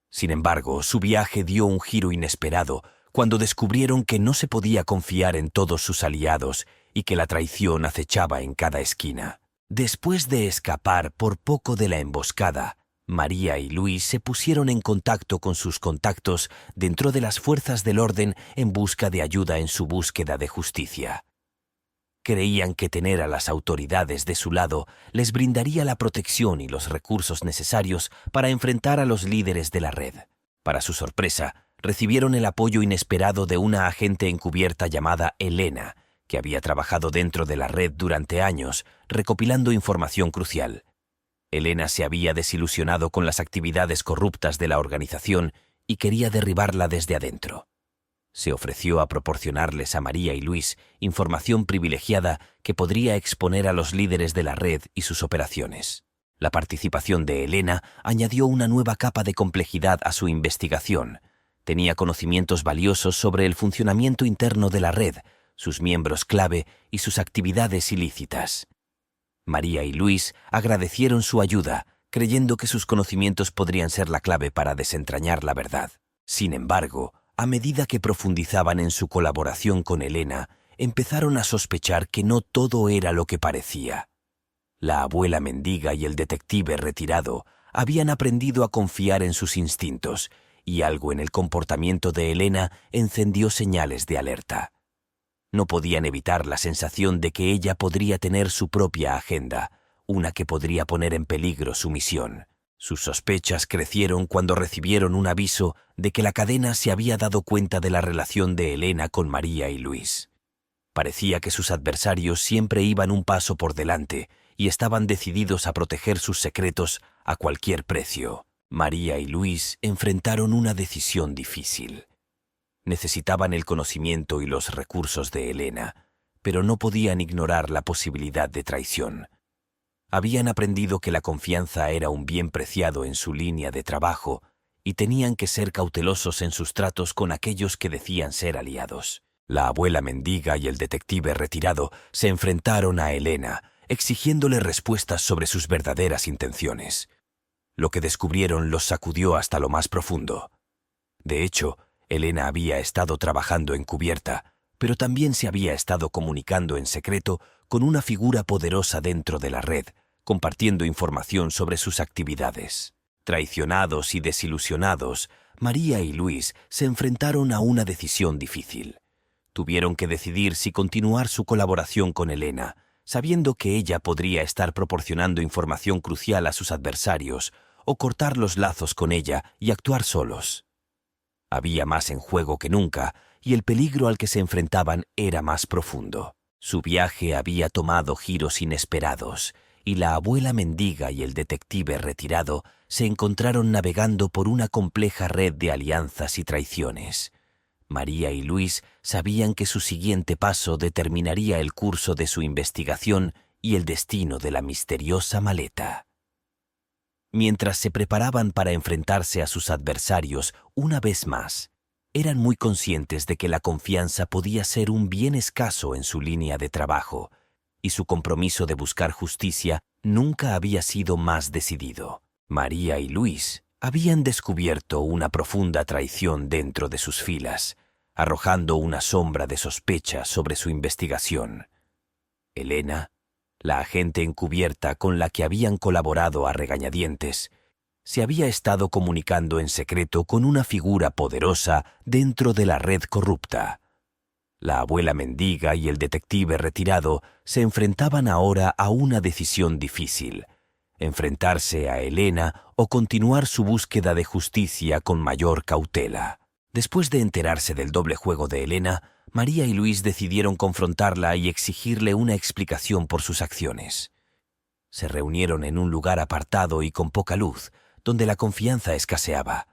Sin embargo, su viaje dio un giro inesperado cuando descubrieron que no se podía confiar en todos sus aliados y que la traición acechaba en cada esquina. Después de escapar por poco de la emboscada, María y Luis se pusieron en contacto con sus contactos dentro de las fuerzas del orden en busca de ayuda en su búsqueda de justicia. Creían que tener a las autoridades de su lado les brindaría la protección y los recursos necesarios para enfrentar a los líderes de la red. Para su sorpresa, recibieron el apoyo inesperado de una agente encubierta llamada Elena, que había trabajado dentro de la red durante años, recopilando información crucial. Elena se había desilusionado con las actividades corruptas de la organización y quería derribarla desde adentro. Se ofreció a proporcionarles a María y Luis información privilegiada que podría exponer a los líderes de la red y sus operaciones. La participación de Elena añadió una nueva capa de complejidad a su investigación. Tenía conocimientos valiosos sobre el funcionamiento interno de la red, sus miembros clave y sus actividades ilícitas. María y Luis agradecieron su ayuda, creyendo que sus conocimientos podrían ser la clave para desentrañar la verdad. Sin embargo, a medida que profundizaban en su colaboración con Elena, empezaron a sospechar que no todo era lo que parecía. La abuela mendiga y el detective retirado habían aprendido a confiar en sus instintos, y algo en el comportamiento de Elena encendió señales de alerta. No podían evitar la sensación de que ella podría tener su propia agenda, una que podría poner en peligro su misión. Sus sospechas crecieron cuando recibieron un aviso de que la cadena se había dado cuenta de la relación de Elena con María y Luis. Parecía que sus adversarios siempre iban un paso por delante y estaban decididos a proteger sus secretos a cualquier precio. María y Luis enfrentaron una decisión difícil. Necesitaban el conocimiento y los recursos de Elena, pero no podían ignorar la posibilidad de traición. Habían aprendido que la confianza era un bien preciado en su línea de trabajo y tenían que ser cautelosos en sus tratos con aquellos que decían ser aliados. La abuela mendiga y el detective retirado se enfrentaron a Elena, exigiéndole respuestas sobre sus verdaderas intenciones. Lo que descubrieron los sacudió hasta lo más profundo. De hecho, Elena había estado trabajando encubierta, pero también se había estado comunicando en secreto con una figura poderosa dentro de la red, compartiendo información sobre sus actividades. Traicionados y desilusionados, María y Luis se enfrentaron a una decisión difícil. Tuvieron que decidir si continuar su colaboración con Elena, sabiendo que ella podría estar proporcionando información crucial a sus adversarios, o cortar los lazos con ella y actuar solos. Había más en juego que nunca, y el peligro al que se enfrentaban era más profundo. Su viaje había tomado giros inesperados, y la abuela mendiga y el detective retirado se encontraron navegando por una compleja red de alianzas y traiciones. María y Luis sabían que su siguiente paso determinaría el curso de su investigación y el destino de la misteriosa maleta. Mientras se preparaban para enfrentarse a sus adversarios una vez más, eran muy conscientes de que la confianza podía ser un bien escaso en su línea de trabajo, y su compromiso de buscar justicia nunca había sido más decidido. María y Luis habían descubierto una profunda traición dentro de sus filas, arrojando una sombra de sospecha sobre su investigación. Elena, la agente encubierta con la que habían colaborado a regañadientes, se había estado comunicando en secreto con una figura poderosa dentro de la red corrupta. La abuela mendiga y el detective retirado se enfrentaban ahora a una decisión difícil: enfrentarse a Elena o continuar su búsqueda de justicia con mayor cautela. Después de enterarse del doble juego de Elena, María y Luis decidieron confrontarla y exigirle una explicación por sus acciones. Se reunieron en un lugar apartado y con poca luz, donde la confianza escaseaba.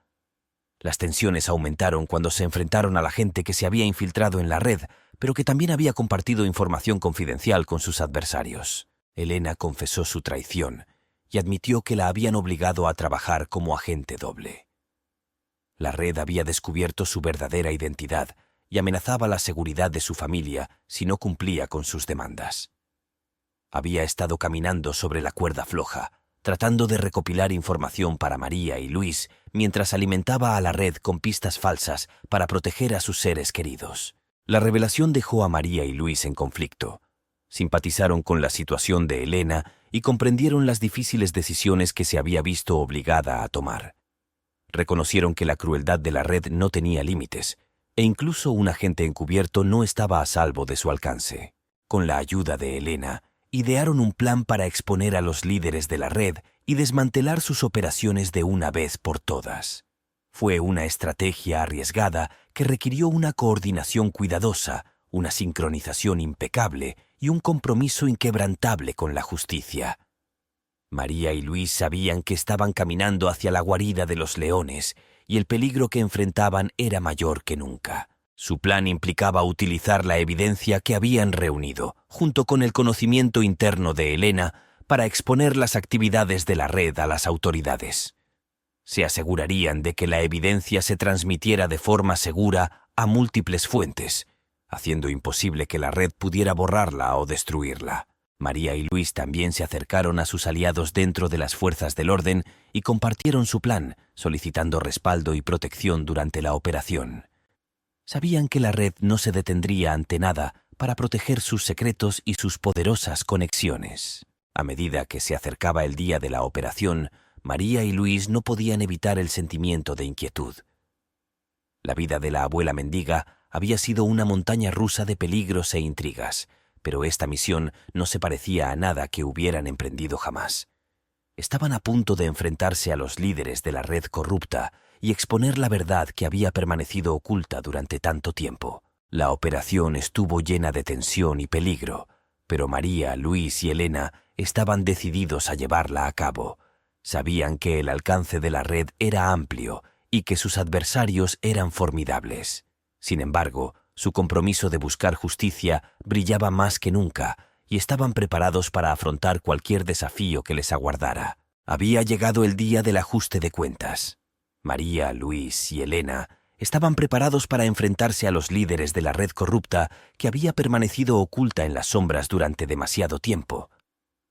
Las tensiones aumentaron cuando se enfrentaron a la gente que se había infiltrado en la red, pero que también había compartido información confidencial con sus adversarios. Elena confesó su traición y admitió que la habían obligado a trabajar como agente doble. La red había descubierto su verdadera identidad y amenazaba la seguridad de su familia si no cumplía con sus demandas. Había estado caminando sobre la cuerda floja, tratando de recopilar información para María y Luis mientras alimentaba a la red con pistas falsas para proteger a sus seres queridos. La revelación dejó a María y Luis en conflicto. Simpatizaron con la situación de Elena y comprendieron las difíciles decisiones que se había visto obligada a tomar. Reconocieron que la crueldad de la red no tenía límites, e incluso un agente encubierto no estaba a salvo de su alcance. Con la ayuda de Elena, idearon un plan para exponer a los líderes de la red y desmantelar sus operaciones de una vez por todas. Fue una estrategia arriesgada que requirió una coordinación cuidadosa, una sincronización impecable y un compromiso inquebrantable con la justicia. María y Luis sabían que estaban caminando hacia la guarida de los leones y el peligro que enfrentaban era mayor que nunca. Su plan implicaba utilizar la evidencia que habían reunido, junto con el conocimiento interno de Elena, para exponer las actividades de la red a las autoridades. Se asegurarían de que la evidencia se transmitiera de forma segura a múltiples fuentes, haciendo imposible que la red pudiera borrarla o destruirla. María y Luis también se acercaron a sus aliados dentro de las fuerzas del orden y compartieron su plan, solicitando respaldo y protección durante la operación. Sabían que la red no se detendría ante nada para proteger sus secretos y sus poderosas conexiones. A medida que se acercaba el día de la operación, María y Luis no podían evitar el sentimiento de inquietud. La vida de la abuela mendiga había sido una montaña rusa de peligros e intrigas, pero esta misión no se parecía a nada que hubieran emprendido jamás. Estaban a punto de enfrentarse a los líderes de la red corrupta y exponer la verdad que había permanecido oculta durante tanto tiempo. La operación estuvo llena de tensión y peligro, pero María, Luis y Elena estaban decididos a llevarla a cabo. Sabían que el alcance de la red era amplio y que sus adversarios eran formidables. Sin embargo, su compromiso de buscar justicia brillaba más que nunca y estaban preparados para afrontar cualquier desafío que les aguardara. Había llegado el día del ajuste de cuentas. María, Luis y Elena estaban preparados para enfrentarse a los líderes de la red corrupta que había permanecido oculta en las sombras durante demasiado tiempo.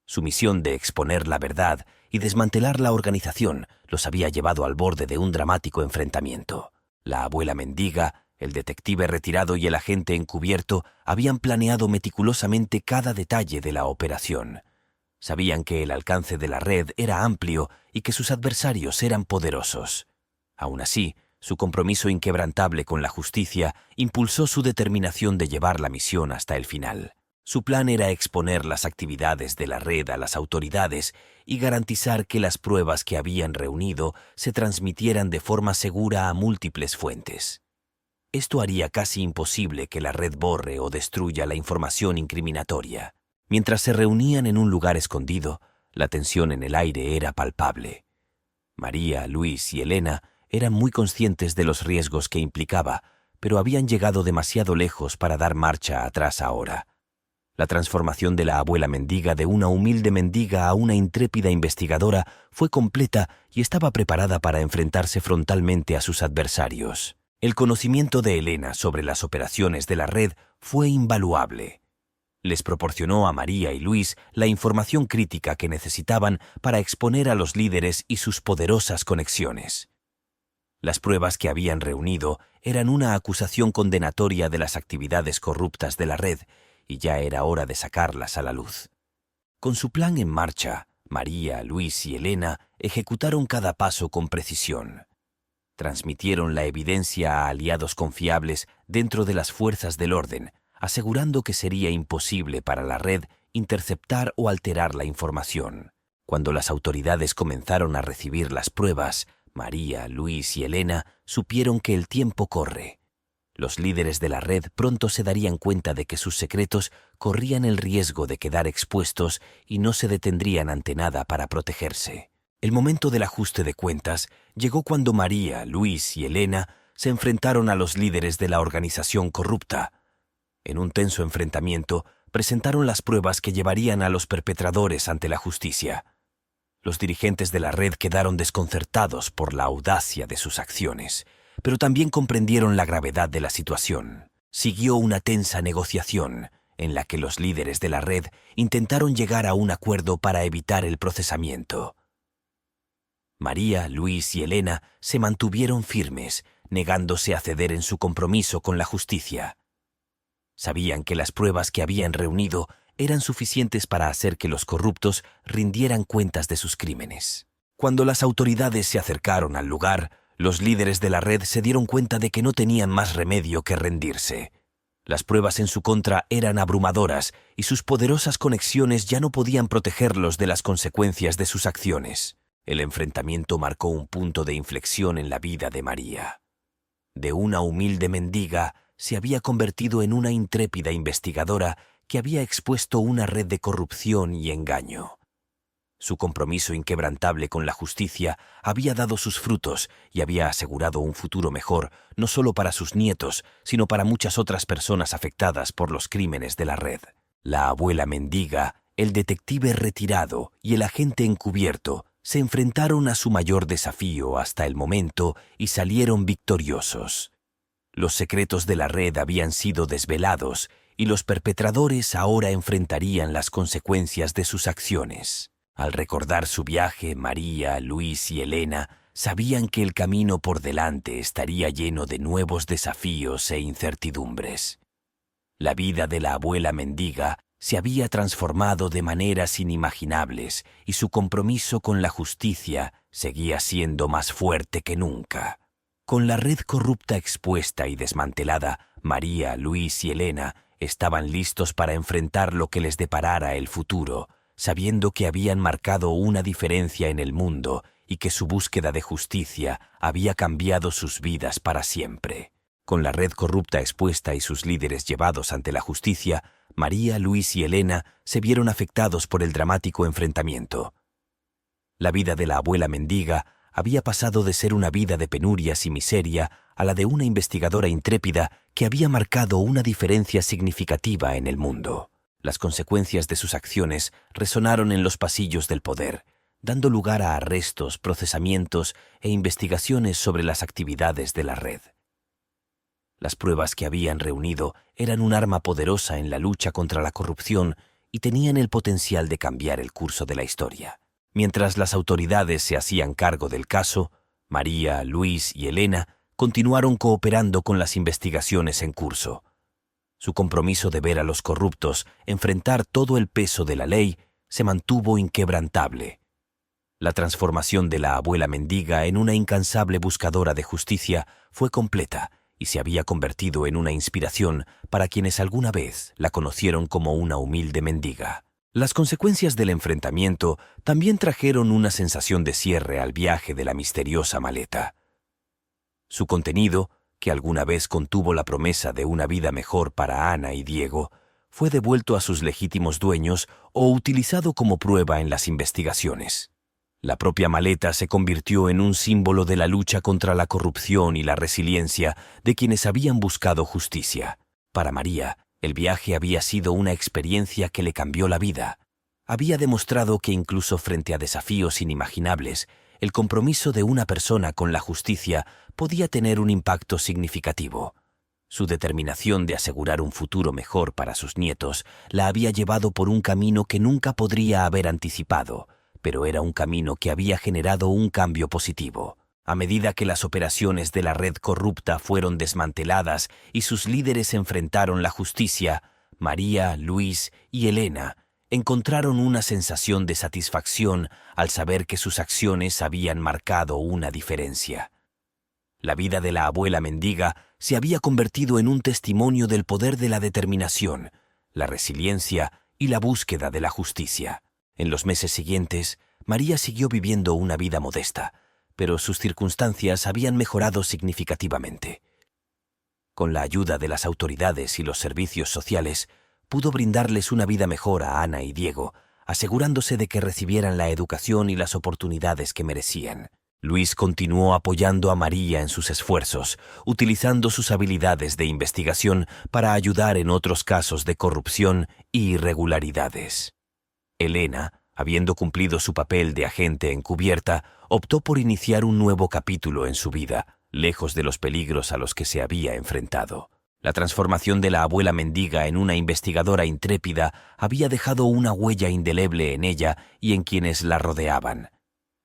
Su misión de exponer la verdad y desmantelar la organización los había llevado al borde de un dramático enfrentamiento. La abuela mendiga, el detective retirado y el agente encubierto habían planeado meticulosamente cada detalle de la operación. Sabían que el alcance de la red era amplio y que sus adversarios eran poderosos. Aún así, su compromiso inquebrantable con la justicia impulsó su determinación de llevar la misión hasta el final. Su plan era exponer las actividades de la red a las autoridades y garantizar que las pruebas que habían reunido se transmitieran de forma segura a múltiples fuentes. Esto haría casi imposible que la red borre o destruya la información incriminatoria. Mientras se reunían en un lugar escondido, la tensión en el aire era palpable. María, Luis y Elena eran muy conscientes de los riesgos que implicaba, pero habían llegado demasiado lejos para dar marcha atrás ahora. La transformación de la abuela mendiga de una humilde mendiga a una intrépida investigadora fue completa y estaba preparada para enfrentarse frontalmente a sus adversarios. El conocimiento de Elena sobre las operaciones de la red fue invaluable. Les proporcionó a María y Luis la información crítica que necesitaban para exponer a los líderes y sus poderosas conexiones. Las pruebas que habían reunido eran una acusación condenatoria de las actividades corruptas de la red, y ya era hora de sacarlas a la luz. Con su plan en marcha, María, Luis y Elena ejecutaron cada paso con precisión. Transmitieron la evidencia a aliados confiables dentro de las fuerzas del orden, asegurando que sería imposible para la red interceptar o alterar la información. Cuando las autoridades comenzaron a recibir las pruebas, María, Luis y Elena supieron que el tiempo corre. Los líderes de la red pronto se darían cuenta de que sus secretos corrían el riesgo de quedar expuestos y no se detendrían ante nada para protegerse. El momento del ajuste de cuentas llegó cuando María, Luis y Elena se enfrentaron a los líderes de la organización corrupta. En un tenso enfrentamiento, presentaron las pruebas que llevarían a los perpetradores ante la justicia. Los dirigentes de la red quedaron desconcertados por la audacia de sus acciones, pero también comprendieron la gravedad de la situación. Siguió una tensa negociación, en la que los líderes de la red intentaron llegar a un acuerdo para evitar el procesamiento. María, Luis y Elena se mantuvieron firmes, negándose a ceder en su compromiso con la justicia. Sabían que las pruebas que habían reunido eran suficientes para hacer que los corruptos rindieran cuentas de sus crímenes. Cuando las autoridades se acercaron al lugar, los líderes de la red se dieron cuenta de que no tenían más remedio que rendirse. Las pruebas en su contra eran abrumadoras y sus poderosas conexiones ya no podían protegerlos de las consecuencias de sus acciones. El enfrentamiento marcó un punto de inflexión en la vida de María. De una humilde mendiga se había convertido en una intrépida investigadora que había expuesto una red de corrupción y engaño. Su compromiso inquebrantable con la justicia había dado sus frutos y había asegurado un futuro mejor, no solo para sus nietos, sino para muchas otras personas afectadas por los crímenes de la red. La abuela mendiga, el detective retirado y el agente encubierto se enfrentaron a su mayor desafío hasta el momento y salieron victoriosos. Los secretos de la red habían sido desvelados y los perpetradores ahora enfrentarían las consecuencias de sus acciones. Al recordar su viaje, María, Luis y Elena sabían que el camino por delante estaría lleno de nuevos desafíos e incertidumbres. La vida de la abuela mendiga se había transformado de maneras inimaginables y su compromiso con la justicia seguía siendo más fuerte que nunca. Con la red corrupta expuesta y desmantelada, María, Luis y Elena estaban listos para enfrentar lo que les deparara el futuro, sabiendo que habían marcado una diferencia en el mundo y que su búsqueda de justicia había cambiado sus vidas para siempre. Con la red corrupta expuesta y sus líderes llevados ante la justicia, María, Luis y Elena se vieron afectados por el dramático enfrentamiento. La vida de la abuela mendiga había pasado de ser una vida de penurias y miseria a la de una investigadora intrépida que había marcado una diferencia significativa en el mundo. Las consecuencias de sus acciones resonaron en los pasillos del poder, dando lugar a arrestos, procesamientos e investigaciones sobre las actividades de la red. Las pruebas que habían reunido eran un arma poderosa en la lucha contra la corrupción y tenían el potencial de cambiar el curso de la historia. Mientras las autoridades se hacían cargo del caso, María, Luis y Elena continuaron cooperando con las investigaciones en curso. Su compromiso de ver a los corruptos enfrentar todo el peso de la ley se mantuvo inquebrantable. La transformación de la abuela mendiga en una incansable buscadora de justicia fue completa y se había convertido en una inspiración para quienes alguna vez la conocieron como una humilde mendiga. Las consecuencias del enfrentamiento también trajeron una sensación de cierre al viaje de la misteriosa maleta. Su contenido, que alguna vez contuvo la promesa de una vida mejor para Ana y Diego, fue devuelto a sus legítimos dueños o utilizado como prueba en las investigaciones. La propia maleta se convirtió en un símbolo de la lucha contra la corrupción y la resiliencia de quienes habían buscado justicia. Para María, El viaje había sido una experiencia que le cambió la vida. Había demostrado que incluso frente a desafíos inimaginables, el compromiso de una persona con la justicia podía tener un impacto significativo. Su determinación de asegurar un futuro mejor para sus nietos la había llevado por un camino que nunca podría haber anticipado, pero era un camino que había generado un cambio positivo. A medida que las operaciones de la red corrupta fueron desmanteladas y sus líderes enfrentaron la justicia, María, Luis y Elena encontraron una sensación de satisfacción al saber que sus acciones habían marcado una diferencia. La vida de la abuela mendiga se había convertido en un testimonio del poder de la determinación, la resiliencia y la búsqueda de la justicia. En los meses siguientes, María siguió viviendo una vida modesta, pero sus circunstancias habían mejorado significativamente. Con la ayuda de las autoridades y los servicios sociales, pudo brindarles una vida mejor a Ana y Diego, asegurándose de que recibieran la educación y las oportunidades que merecían. Luis continuó apoyando a María en sus esfuerzos, utilizando sus habilidades de investigación para ayudar en otros casos de corrupción y irregularidades. Elena, habiendo cumplido su papel de agente encubierta, optó por iniciar un nuevo capítulo en su vida, lejos de los peligros a los que se había enfrentado. La transformación de la abuela mendiga en una investigadora intrépida había dejado una huella indeleble en ella y en quienes la rodeaban.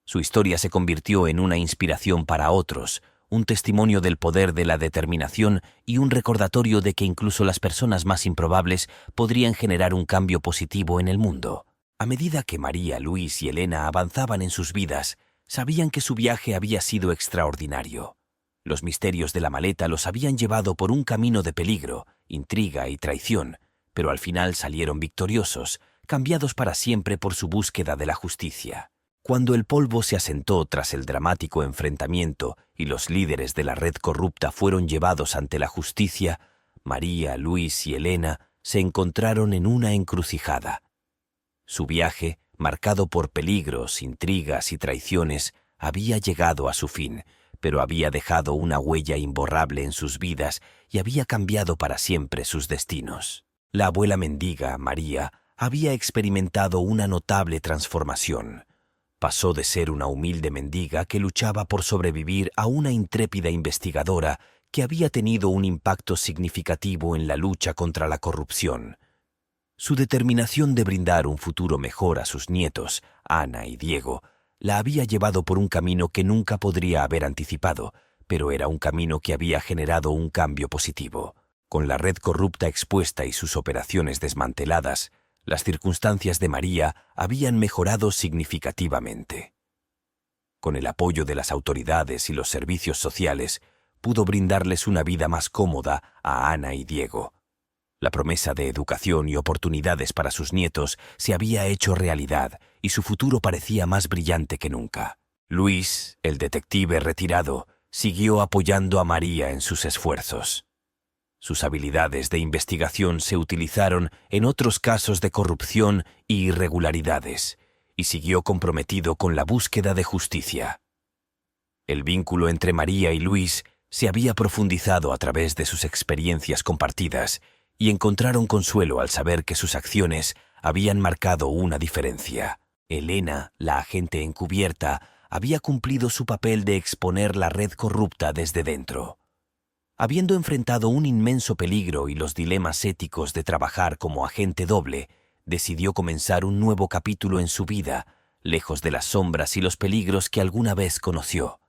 Su historia se convirtió en una inspiración para otros, un testimonio del poder de la determinación y un recordatorio de que incluso las personas más improbables podrían generar un cambio positivo en el mundo. A medida que María, Luis y Elena avanzaban en sus vidas, sabían que su viaje había sido extraordinario. Los misterios de la maleta los habían llevado por un camino de peligro, intriga y traición, pero al final salieron victoriosos, cambiados para siempre por su búsqueda de la justicia. Cuando el polvo se asentó tras el dramático enfrentamiento y los líderes de la red corrupta fueron llevados ante la justicia, María, Luis y Elena se encontraron en una encrucijada. Su viaje, marcado por peligros, intrigas y traiciones, había llegado a su fin, pero había dejado una huella imborrable en sus vidas y había cambiado para siempre sus destinos. La abuela mendiga, María, había experimentado una notable transformación. Pasó de ser una humilde mendiga que luchaba por sobrevivir a una intrépida investigadora que había tenido un impacto significativo en la lucha contra la corrupción. Su determinación de brindar un futuro mejor a sus nietos, Ana y Diego, la había llevado por un camino que nunca podría haber anticipado, pero era un camino que había generado un cambio positivo. Con la red corrupta expuesta y sus operaciones desmanteladas, las circunstancias de María habían mejorado significativamente. Con el apoyo de las autoridades y los servicios sociales, pudo brindarles una vida más cómoda a Ana y Diego. La promesa de educación y oportunidades para sus nietos se había hecho realidad y su futuro parecía más brillante que nunca. Luis, el detective retirado, siguió apoyando a María en sus esfuerzos. Sus habilidades de investigación se utilizaron en otros casos de corrupción y irregularidades, y siguió comprometido con la búsqueda de justicia. El vínculo entre María y Luis se había profundizado a través de sus experiencias compartidas, y encontraron consuelo al saber que sus acciones habían marcado una diferencia. Elena, la agente encubierta, había cumplido su papel de exponer la red corrupta desde dentro. Habiendo enfrentado un inmenso peligro y los dilemas éticos de trabajar como agente doble, decidió comenzar un nuevo capítulo en su vida, lejos de las sombras y los peligros que alguna vez conoció.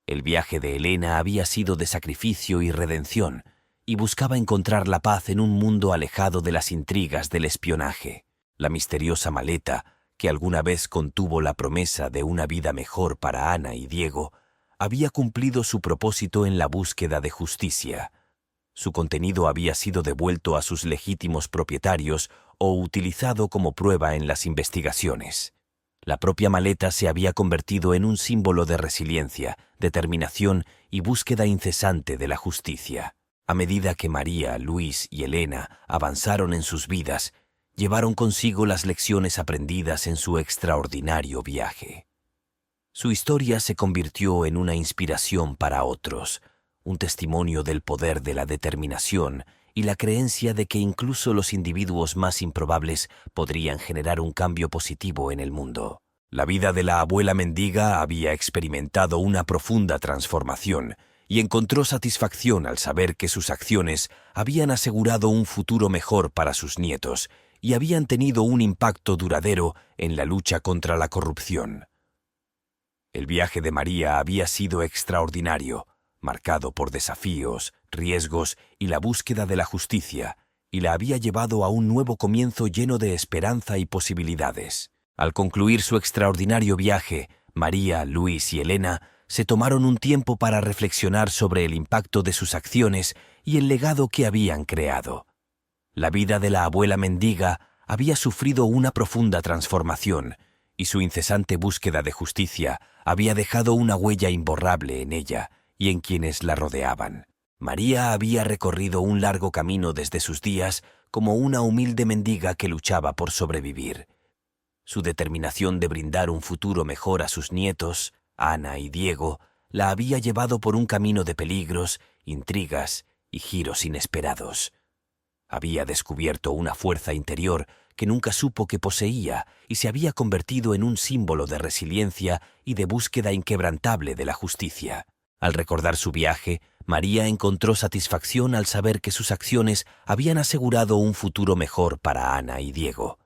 El viaje de Elena había sido de sacrificio y redención, y buscaba encontrar la paz en un mundo alejado de las intrigas del espionaje. La misteriosa maleta, que alguna vez contuvo la promesa de una vida mejor para Ana y Diego, había cumplido su propósito en la búsqueda de justicia. Su contenido había sido devuelto a sus legítimos propietarios o utilizado como prueba en las investigaciones. La propia maleta se había convertido en un símbolo de resiliencia, determinación y búsqueda incesante de la justicia. A medida que María, Luis y Elena avanzaron en sus vidas, llevaron consigo las lecciones aprendidas en su extraordinario viaje. Su historia se convirtió en una inspiración para otros, un testimonio del poder de la determinación y la creencia de que incluso los individuos más improbables podrían generar un cambio positivo en el mundo. La vida de la abuela mendiga había experimentado una profunda transformación y encontró satisfacción al saber que sus acciones habían asegurado un futuro mejor para sus nietos y habían tenido un impacto duradero en la lucha contra la corrupción. El viaje de María había sido extraordinario, marcado por desafíos, riesgos y la búsqueda de la justicia, y la había llevado a un nuevo comienzo lleno de esperanza y posibilidades. Al concluir su extraordinario viaje, María, Luis y Elena se tomaron un tiempo para reflexionar sobre el impacto de sus acciones y el legado que habían creado. La vida de la abuela mendiga había sufrido una profunda transformación, y su incesante búsqueda de justicia había dejado una huella imborrable en ella y en quienes la rodeaban. María había recorrido un largo camino desde sus días como una humilde mendiga que luchaba por sobrevivir. Su determinación de brindar un futuro mejor a sus nietos, Ana y Diego, la había llevado por un camino de peligros, intrigas y giros inesperados. Había descubierto una fuerza interior que nunca supo que poseía y se había convertido en un símbolo de resiliencia y de búsqueda inquebrantable de la justicia. Al recordar su viaje, María encontró satisfacción al saber que sus acciones habían asegurado un futuro mejor para Ana y Diego.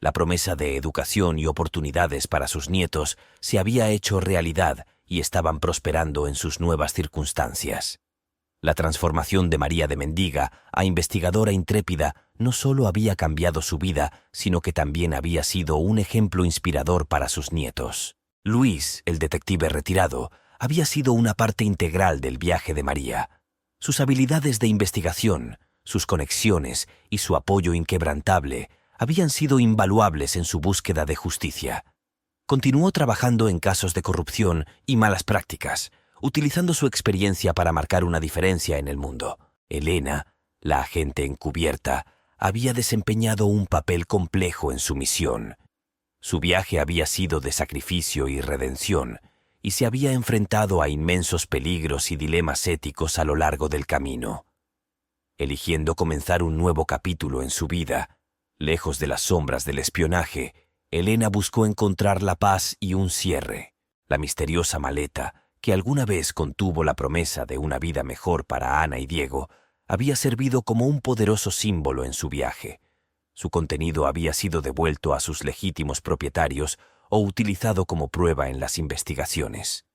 La promesa de educación y oportunidades para sus nietos se había hecho realidad y estaban prosperando en sus nuevas circunstancias. La transformación de María de mendiga a investigadora intrépida no solo había cambiado su vida, sino que también había sido un ejemplo inspirador para sus nietos. Luis, el detective retirado, había sido una parte integral del viaje de María. Sus habilidades de investigación, sus conexiones y su apoyo inquebrantable habían sido invaluables en su búsqueda de justicia. Continuó trabajando en casos de corrupción y malas prácticas, utilizando su experiencia para marcar una diferencia en el mundo. Elena, la agente encubierta, había desempeñado un papel complejo en su misión. Su viaje había sido de sacrificio y redención, y se había enfrentado a inmensos peligros y dilemas éticos a lo largo del camino. Eligiendo comenzar un nuevo capítulo en su vida, lejos de las sombras del espionaje, Elena buscó encontrar la paz y un cierre. La misteriosa maleta, que alguna vez contuvo la promesa de una vida mejor para Ana y Diego, había servido como un poderoso símbolo en su viaje. Su contenido había sido devuelto a sus legítimos propietarios o utilizado como prueba en las investigaciones.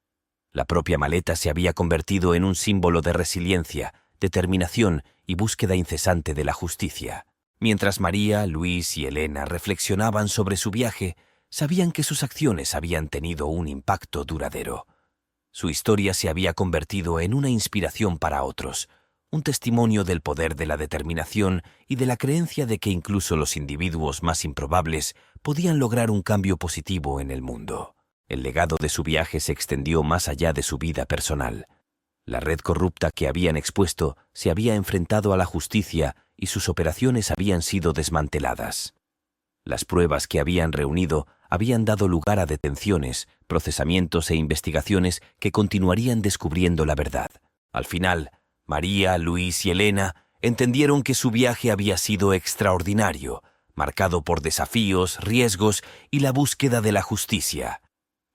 La propia maleta se había convertido en un símbolo de resiliencia, determinación y búsqueda incesante de la justicia. Mientras María, Luis y Elena reflexionaban sobre su viaje, sabían que sus acciones habían tenido un impacto duradero. Su historia se había convertido en una inspiración para otros, un testimonio del poder de la determinación y de la creencia de que incluso los individuos más improbables podían lograr un cambio positivo en el mundo. El legado de su viaje se extendió más allá de su vida personal. La red corrupta que habían expuesto se había enfrentado a la justicia y sus operaciones habían sido desmanteladas. Las pruebas que habían reunido habían dado lugar a detenciones, procesamientos e investigaciones que continuarían descubriendo la verdad. Al final, María, Luis y Elena entendieron que su viaje había sido extraordinario, marcado por desafíos, riesgos y la búsqueda de la justicia.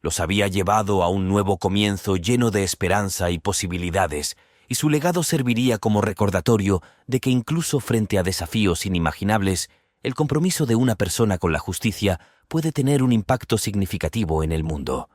Los había llevado a un nuevo comienzo lleno de esperanza y posibilidades, y su legado serviría como recordatorio de que incluso frente a desafíos inimaginables, el compromiso de una persona con la justicia puede tener un impacto significativo en el mundo.